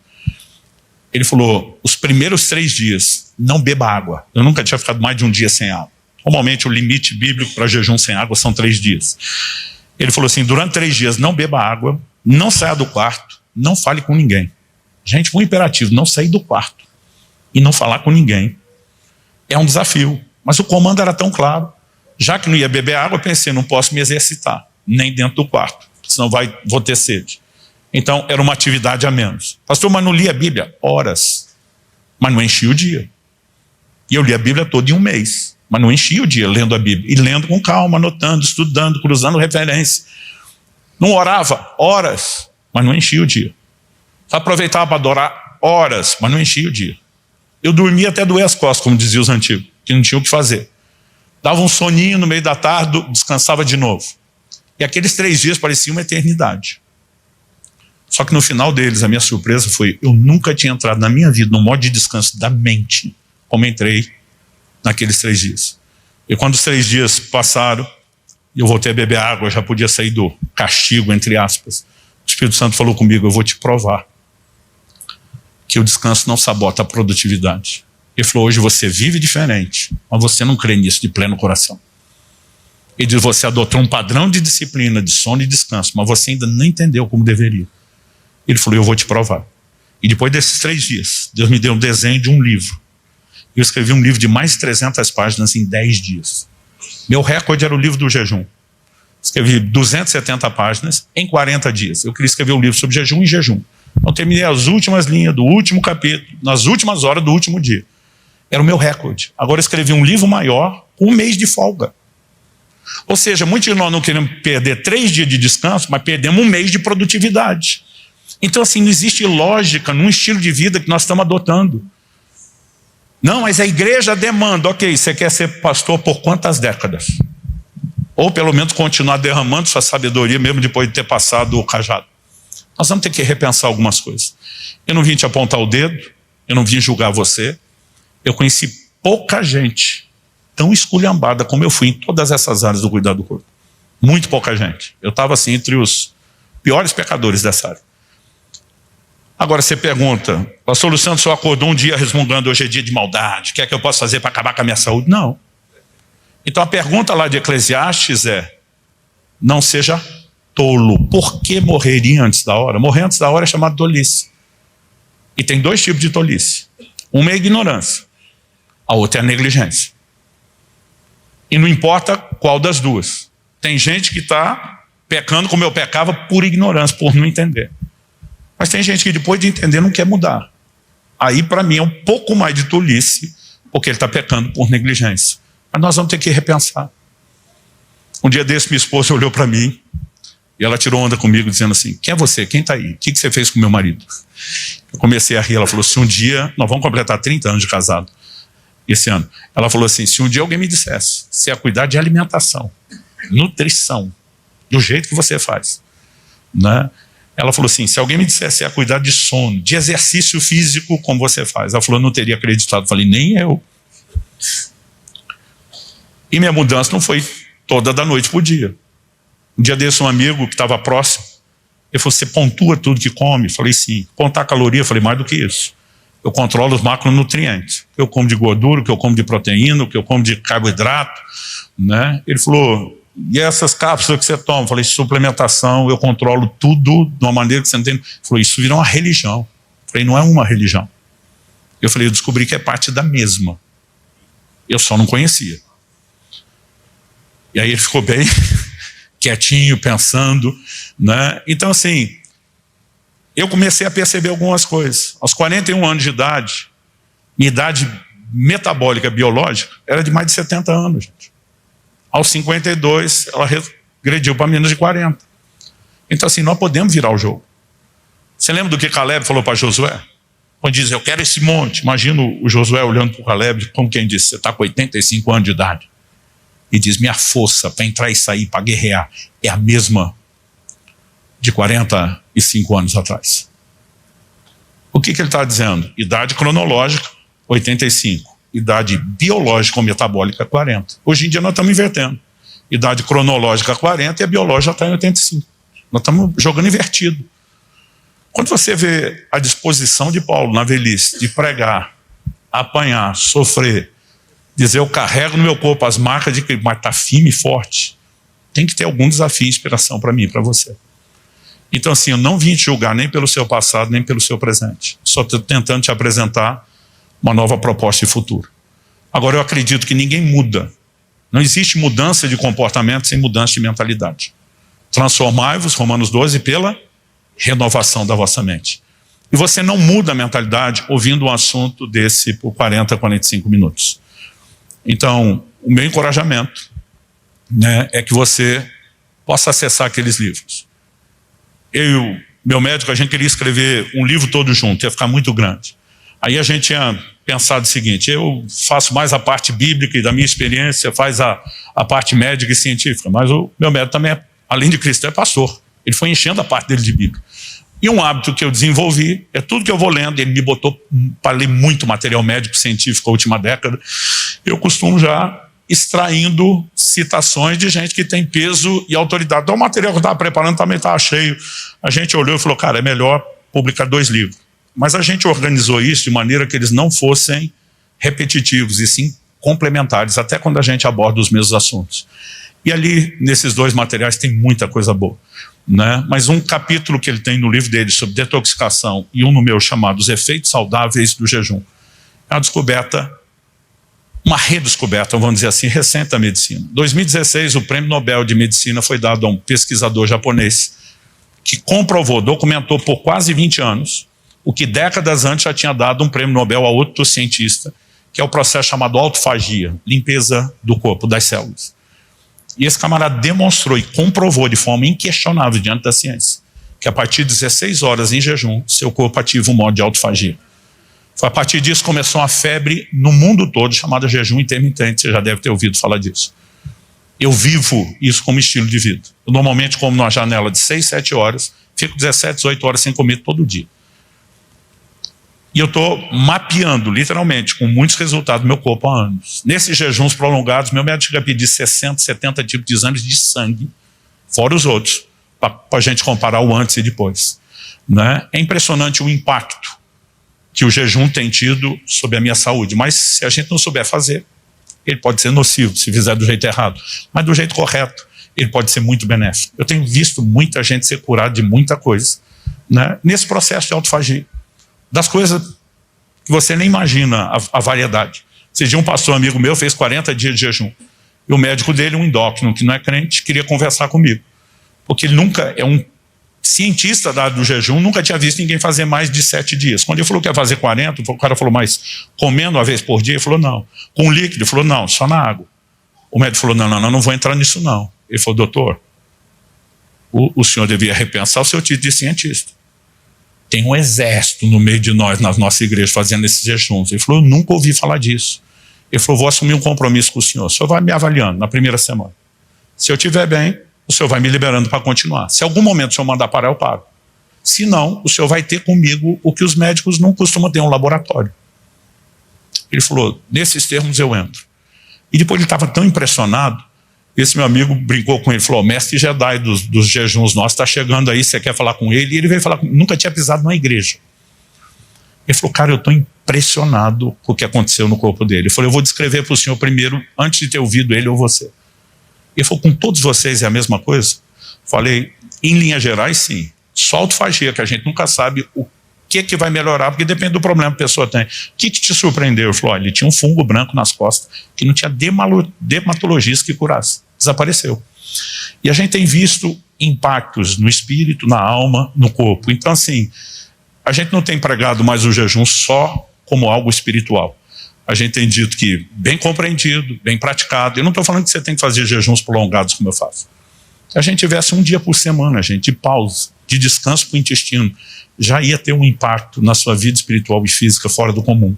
Ele falou: os primeiros 3 dias, não beba água. Eu nunca tinha ficado mais de um dia sem água. Normalmente o limite bíblico para jejum sem água são 3 dias. Ele falou assim: durante 3 dias não beba água, não saia do quarto, não fale com ninguém. Gente, foi um imperativo: não sair do quarto e não falar com ninguém. É um desafio, mas o comando era tão claro. Já que não ia beber água, eu pensei: não posso me exercitar, nem dentro do quarto, senão vou ter sede. Então era uma atividade a menos. Pastor, mas não li a Bíblia? Horas, mas não enchi o dia. E eu li a Bíblia toda em um mês. Mas não enchia o dia lendo a Bíblia. E lendo com calma, anotando, estudando, cruzando referência. Não orava horas, mas não enchia o dia. Aproveitava para adorar horas, mas não enchia o dia. Eu dormia até doer as costas, como diziam os antigos, que não tinha o que fazer. Dava um soninho no meio da tarde, descansava de novo. E aqueles 3 dias pareciam uma eternidade. Só que no final deles, a minha surpresa foi: eu nunca tinha entrado na minha vida no modo de descanso da mente, como entrei naqueles 3 dias. E quando os 3 dias passaram, eu voltei a beber água, eu já podia sair do castigo, entre aspas. O Espírito Santo falou comigo: eu vou te provar que o descanso não sabota a produtividade. Ele falou, hoje você vive diferente, mas você não crê nisso de pleno coração. Ele diz, você adotou um padrão de disciplina, de sono e descanso, mas você ainda não entendeu como deveria. Ele falou, eu vou te provar. E depois desses 3 dias, Deus me deu um desenho de um livro. Eu escrevi um livro de mais de 300 páginas em 10 dias. Meu recorde era o livro do jejum. Escrevi 270 páginas em 40 dias. Eu queria escrever um livro sobre jejum e jejum. Então terminei as últimas linhas do último capítulo, nas últimas horas do último dia. Era o meu recorde. Agora eu escrevi um livro maior, com 1 mês de folga. Ou seja, muitos de nós não queremos perder 3 dias de descanso, mas perdemos 1 mês de produtividade. Então assim, não existe lógica num estilo de vida que nós estamos adotando. Não, mas a igreja demanda. Ok, você quer ser pastor por quantas décadas? Ou pelo menos continuar derramando sua sabedoria mesmo depois de ter passado o cajado. Nós vamos ter que repensar algumas coisas. Eu não vim te apontar o dedo, eu não vim julgar você. Eu conheci pouca gente tão esculhambada como eu fui em todas essas áreas do cuidado do corpo. Muito pouca gente. Eu estava assim entre os piores pecadores dessa área. Agora você pergunta, pastor Luciano, o senhor acordou um dia resmungando, hoje é dia de maldade, o que é que eu posso fazer para acabar com a minha saúde? Não. Então a pergunta lá de Eclesiastes é, não seja tolo. Por que morreria antes da hora? Morrer antes da hora é chamado tolice. E tem 2 tipos de tolice. Uma é a ignorância, a outra é a negligência. E não importa qual das duas. Tem gente que está pecando como eu pecava por ignorância, por não entender. Mas tem gente que depois de entender não quer mudar. Aí para mim é um pouco mais de tolice, porque ele está pecando por negligência. Mas nós vamos ter que repensar. Um dia desse minha esposa olhou para mim e ela tirou onda comigo dizendo assim, quem é você? Quem está aí? O que você fez com meu marido? Eu comecei a rir, ela falou, se um dia, nós vamos completar 30 anos de casado esse ano. Ela falou assim, se um dia alguém me dissesse, se é cuidar de alimentação, nutrição, do jeito que você faz, né? Ela falou assim, se alguém me dissesse a cuidar de sono, de exercício físico como você faz, ela falou, eu não teria acreditado. Eu falei, nem eu. E minha mudança não foi toda da noite para o dia. Um dia desse um amigo que estava próximo, ele falou, você pontua tudo que come? Eu falei, sim. Contar caloria? Eu falei, mais do que isso. Eu controlo os macronutrientes. O que eu como de gordura, o que eu como de proteína, o que eu como de carboidrato, né? Ele falou, e essas cápsulas que você toma? Eu falei, suplementação, eu controlo tudo de uma maneira que você não entende. Ele falou, isso virou uma religião. Eu falei, não é uma religião. Eu falei, eu descobri que é parte da mesma. Eu só não conhecia. E aí ele ficou bem quietinho, pensando, né? Então assim, eu comecei a perceber algumas coisas. Aos 41 anos de idade, minha idade metabólica biológica era de mais de 70 anos, gente. Aos 52, ela regrediu para menos de 40. Então assim, nós podemos virar o jogo. Você lembra do que Caleb falou para Josué? Quando diz, eu quero esse monte. Imagina o Josué olhando para o Caleb, como quem disse, você está com 85 anos de idade. E diz, minha força para entrar e sair, para guerrear, é a mesma de 45 anos atrás. O que ele está dizendo? Idade cronológica, 85. Idade biológica ou metabólica, 40. Hoje em dia nós estamos invertendo. Idade cronológica, 40, e a biológica já está em 85. Nós estamos jogando invertido. Quando você vê a disposição de Paulo na velhice, de pregar, apanhar, sofrer, dizer, eu carrego no meu corpo as marcas de Cristo, mas está firme e forte, tem que ter algum desafio e inspiração para mim e para você. Então assim, eu não vim te julgar nem pelo seu passado, nem pelo seu presente. Só estou tentando te apresentar uma nova proposta de futuro. Agora eu acredito que ninguém muda. Não existe mudança de comportamento sem mudança de mentalidade. Transformai-vos, Romanos 12, pela renovação da vossa mente. E você não muda a mentalidade ouvindo um assunto desse por 40, 45 minutos. Então, o meu encorajamento, né, é que você possa acessar aqueles livros. Meu médico, a gente queria escrever um livro todo junto, ia ficar muito grande. Aí a gente tinha pensado o seguinte, eu faço mais a parte bíblica e da minha experiência, faz a parte médica e científica, mas o meu médico também, além de cristão, é pastor. Ele foi enchendo a parte dele de Bíblia. E um hábito que eu desenvolvi, é tudo que eu vou lendo, ele me botou para ler muito material médico científico na última década, eu costumo já extraindo citações de gente que tem peso e autoridade. Então o material que eu estava preparando também estava cheio. A gente olhou e falou, cara, é melhor publicar 2 livros. Mas a gente organizou isso de maneira que eles não fossem repetitivos, e sim complementares, até quando a gente aborda os mesmos assuntos. E ali, nesses dois materiais, tem muita coisa boa, né? Mas um capítulo que ele tem no livro dele sobre detoxicação e um no meu chamado Os Efeitos Saudáveis do Jejum, é uma descoberta, uma redescoberta, vamos dizer assim, recente da medicina. Em 2016, o Prêmio Nobel de Medicina foi dado a um pesquisador japonês que comprovou, documentou por quase 20 anos, o que décadas antes já tinha dado um prêmio Nobel a outro cientista, que é o processo chamado autofagia, limpeza do corpo, das células. E esse camarada demonstrou e comprovou de forma inquestionável diante da ciência que a partir de 16 horas em jejum, seu corpo ativa um modo de autofagia. Foi a partir disso que começou uma febre no mundo todo chamada jejum intermitente, você já deve ter ouvido falar disso. Eu vivo isso como estilo de vida. Eu normalmente como numa janela de 6, 7 horas, fico 17, 18 horas sem comer todo dia. E eu estou mapeando, literalmente, com muitos resultados, meu corpo há anos. Nesses jejuns prolongados, meu médico chega a pedir 60, 70 tipos de exames de sangue, fora os outros, para a gente comparar o antes e depois, né? É impressionante o impacto que o jejum tem tido sobre a minha saúde, mas se a gente não souber fazer, ele pode ser nocivo, se fizer do jeito errado, mas do jeito correto, ele pode ser muito benéfico. Eu tenho visto muita gente ser curada de muita coisa, né? Nesse processo de autofagia. Das coisas que você nem imagina a variedade. Esse dia um pastor amigo meu fez 40 dias de jejum. E o médico dele, um endócrino, que não é crente, queria conversar comigo. Porque ele nunca, é um cientista da área do jejum, nunca tinha visto ninguém fazer mais de 7 dias. Quando ele falou que ia fazer 40, o cara falou, mas comendo uma vez por dia? Ele falou, não. Com líquido? Ele falou, não, só na água. O médico falou, não vou entrar nisso não. Ele falou, doutor, o senhor devia repensar o seu título de cientista. Tem um exército no meio de nós, na nossa igreja, fazendo esses jejuns. Ele falou, eu nunca ouvi falar disso. Ele falou, vou assumir um compromisso com o senhor vai me avaliando na primeira semana. Se eu estiver bem, o senhor vai me liberando para continuar. Se em algum momento o senhor mandar parar, eu paro. Se não, o senhor vai ter comigo o que os médicos não costumam ter, um laboratório. Ele falou, nesses termos eu entro. E depois ele estava tão impressionado, esse meu amigo brincou com ele, falou, o mestre Jedi dos jejuns nossos está chegando aí, você quer falar com ele? E ele veio falar comigo, nunca tinha pisado numa igreja. Ele falou, cara, eu estou impressionado com o que aconteceu no corpo dele. Ele falou, eu vou descrever para o senhor primeiro, antes de ter ouvido ele ou você. Ele falou, com todos vocês é a mesma coisa? Falei, em linhas gerais, sim. Só autofagia, que a gente nunca sabe o que vai melhorar, porque depende do problema que a pessoa tem. O que te surpreendeu? Ele falou, olha, ele tinha um fungo branco nas costas, que não tinha dermatologista que curasse. Desapareceu. E a gente tem visto impactos no espírito, na alma, no corpo. Então, assim, a gente não tem pregado mais o jejum só como algo espiritual. A gente tem dito que, bem compreendido, bem praticado, eu não estou falando que você tem que fazer jejuns prolongados como eu faço. Se a gente tivesse um dia por semana, gente, de pausa, de descanso para o intestino, já ia ter um impacto na sua vida espiritual e física fora do comum.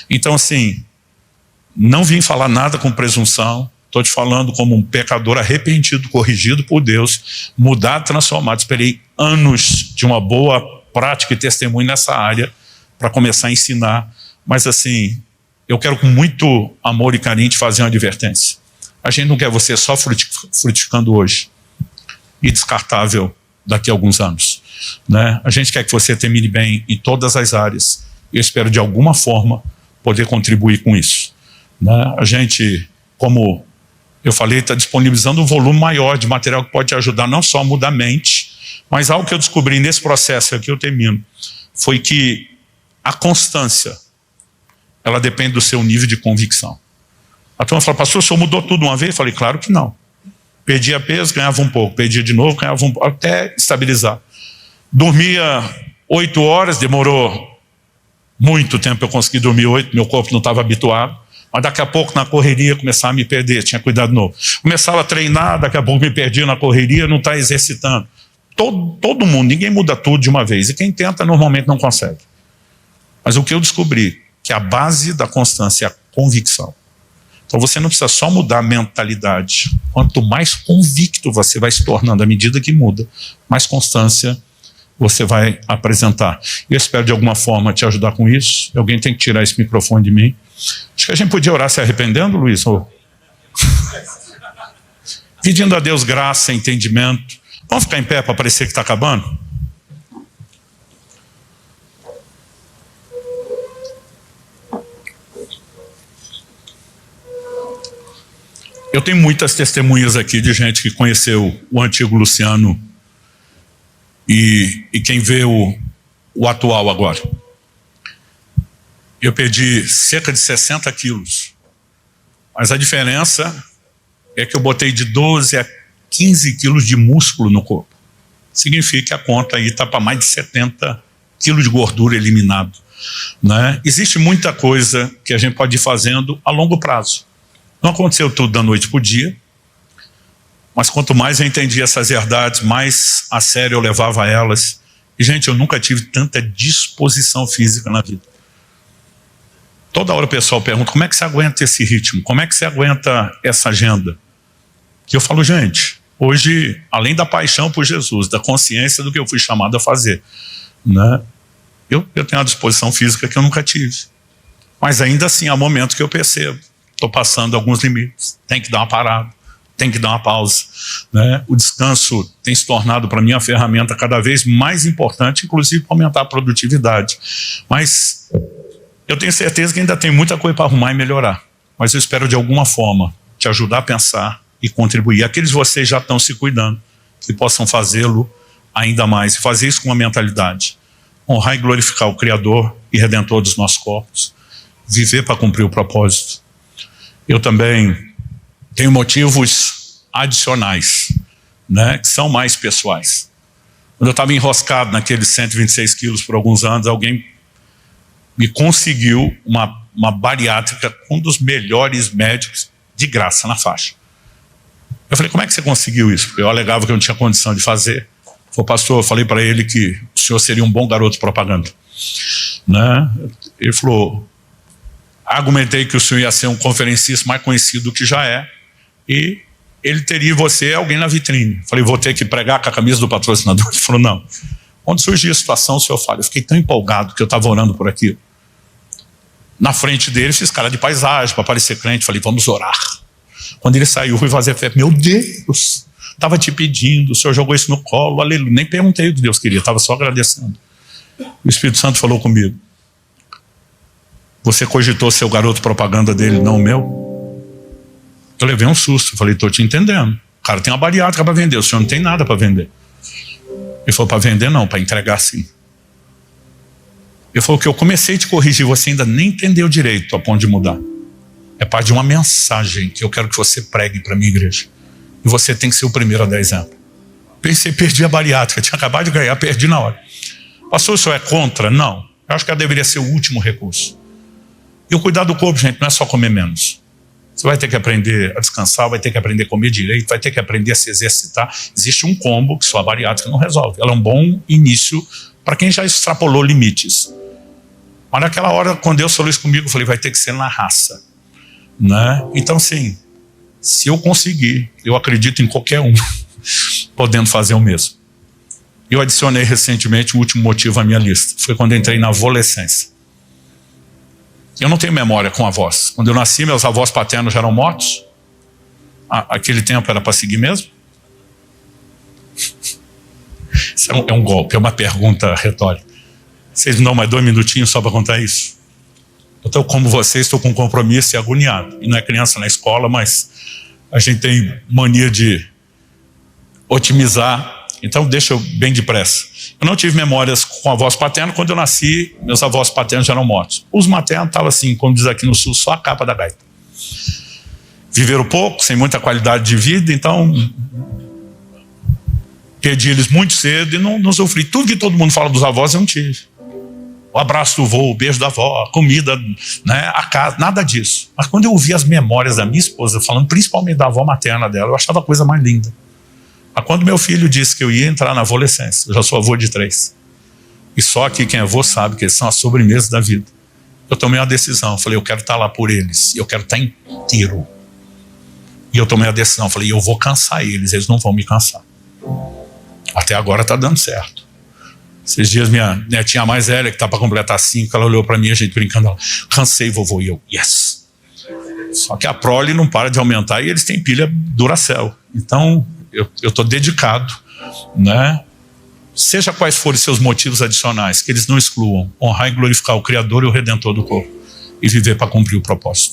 Então, assim, não vim falar nada com presunção, estou te falando como um pecador arrependido, corrigido por Deus, mudado, transformado. Esperei anos de uma boa prática e testemunho nessa área para começar a ensinar, mas assim, eu quero com muito amor e carinho te fazer uma advertência. A gente não quer você só frutificando hoje e descartável daqui a alguns anos, né? A gente quer que você termine bem em todas as áreas. Eu espero de alguma forma poder contribuir com isso, né? A gente, como eu falei, está disponibilizando um volume maior de material que pode te ajudar não só a mudar a mente, mas algo que eu descobri nesse processo aqui, eu termino, foi que a constância, ela depende do seu nível de convicção. A turma fala, pastor, o senhor mudou tudo uma vez? Eu falei, claro que não. Perdia peso, ganhava um pouco. Perdia de novo, ganhava um pouco, até estabilizar. Dormia 8 horas, demorou muito tempo eu consegui dormir 8, meu corpo não estava habituado. Mas daqui a pouco na correria começava a me perder, tinha cuidado novo. Começava a treinar, daqui a pouco me perdia na correria, não está exercitando. Todo mundo, ninguém muda tudo de uma vez. E quem tenta normalmente não consegue. Mas o que eu descobri, que a base da constância é a convicção. Então você não precisa só mudar a mentalidade. Quanto mais convicto você vai se tornando à medida que muda, mais constância você vai apresentar. Eu espero de alguma forma te ajudar com isso. Alguém tem que tirar esse microfone de mim. Acho que a gente podia orar se arrependendo, Luiz? Pedindo a Deus graça, entendimento. Vamos ficar em pé para parecer que está acabando? Eu tenho muitas testemunhas aqui de gente que conheceu o antigo Luciano e quem vê o atual agora. Eu perdi cerca de 60 quilos, mas a diferença é que eu botei de 12 a 15 quilos de músculo no corpo. Significa que a conta aí está para mais de 70 quilos de gordura eliminado, né? Existe muita coisa que a gente pode ir fazendo a longo prazo. Não aconteceu tudo da noite para o dia, mas quanto mais eu entendi essas verdades, mais a sério eu levava elas. E, gente, eu nunca tive tanta disposição física na vida. Toda hora o pessoal pergunta, como é que você aguenta esse ritmo? Como é que você aguenta essa agenda? Que eu falo, gente, hoje, além da paixão por Jesus, da consciência do que eu fui chamado a fazer, né? Eu tenho uma disposição física que eu nunca tive. Mas ainda assim, há momentos que eu percebo, estou passando alguns limites, tem que dar uma parada, tem que dar uma pausa, né? O descanso tem se tornado para mim a ferramenta cada vez mais importante, inclusive para aumentar a produtividade. Mas eu tenho certeza que ainda tem muita coisa para arrumar e melhorar. Mas eu espero de alguma forma te ajudar a pensar e contribuir. Aqueles de vocês já estão se cuidando, que possam fazê-lo ainda mais, e fazer isso com uma mentalidade. Honrar e glorificar o Criador e Redentor dos nossos corpos. Viver para cumprir o propósito. Eu também tenho motivos adicionais, né, que são mais pessoais. Quando eu estava enroscado naqueles 126 quilos por alguns anos, alguém me conseguiu uma bariátrica com um dos melhores médicos de graça na faixa. Eu falei, como é que você conseguiu isso? Porque eu alegava que eu não tinha condição de fazer. Falei, pastor, eu falei para ele que o senhor seria um bom garoto de propaganda, né? Ele falou, argumentei que o senhor ia ser um conferencista mais conhecido do que já é, e ele teria você alguém na vitrine. Falei, vou ter que pregar com a camisa do patrocinador? Ele falou, não. Quando surgiu a situação, o senhor fala, eu fiquei tão empolgado que eu estava orando por aquilo. Na frente dele, fiz cara de paisagem para parecer crente, falei, vamos orar. Quando ele saiu, fui fazer fé, meu Deus, estava te pedindo, o senhor jogou isso no colo, aleluia. Nem perguntei o que Deus queria, estava só agradecendo. O Espírito Santo falou comigo, você cogitou ser o garoto propaganda dele, não o meu? Eu levei um susto, falei, estou te entendendo. O cara tem uma bariátrica para vender, o senhor não tem nada para vender. Ele falou, para vender não, para entregar sim. Ele falou que eu comecei a te corrigir, você ainda nem entendeu direito a ponto de mudar. É parte de uma mensagem que eu quero que você pregue para a minha igreja. E você tem que ser o primeiro a dar exemplo. Pensei, perdi a bariátrica, tinha acabado de ganhar, perdi na hora. Pastor, o senhor é contra? Não. Eu acho que ela deveria ser o último recurso. E o cuidar do corpo, gente, não é só comer menos. Você vai ter que aprender a descansar, vai ter que aprender a comer direito, vai ter que aprender a se exercitar. Existe um combo que só a bariátrica não resolve. Ela é um bom início para quem já extrapolou limites. Mas naquela hora, quando Deus falou isso comigo, eu falei, vai ter que ser na raça, né? Então, sim, se eu conseguir, eu acredito em qualquer um podendo fazer o mesmo. Eu adicionei recentemente o último motivo à minha lista. Foi quando eu entrei na adolescência. Eu não tenho memória com avós. Quando eu nasci, meus avós paternos já eram mortos. Aquele tempo era para seguir mesmo? Isso é um golpe, é uma pergunta retórica. Vocês me dão mais 2 minutinhos só para contar isso? Eu estou como vocês, estou com compromisso e agoniado. E não é criança na escola, mas a gente tem mania de otimizar. Então deixa eu bem depressa. Eu não tive memórias com avós paternos. Quando eu nasci, meus avós paternos já eram mortos. Os maternos estavam assim, como diz aqui no sul, só a capa da gaita. Viveram pouco, sem muita qualidade de vida, então perdi eles muito cedo e não sofri. Tudo que todo mundo fala dos avós eu não tive. O abraço do vô, o beijo da avó, a comida, né, a casa, nada disso. Mas quando eu ouvi as memórias da minha esposa, falando principalmente da avó materna dela, eu achava a coisa mais linda. Mas quando meu filho disse que eu ia entrar na adolescência, eu já sou avô de 3. E só aqui quem é avô sabe que eles são a sobremesa da vida. Eu tomei uma decisão, falei, eu quero estar lá por eles, eu quero estar inteiro. E eu tomei a decisão, falei, eu vou cansar eles não vão me cansar. Até agora está dando certo. Esses dias minha netinha mais velha, que está para completar 5, ela olhou para mim, a gente brincando, ela, cansei vovô, e eu, yes. Só que a prole não para de aumentar e eles têm pilha Duracell. Então, eu estou dedicado, né? Seja quais forem seus motivos adicionais, que eles não excluam, honrar e glorificar o Criador e o Redentor do corpo e viver para cumprir o propósito.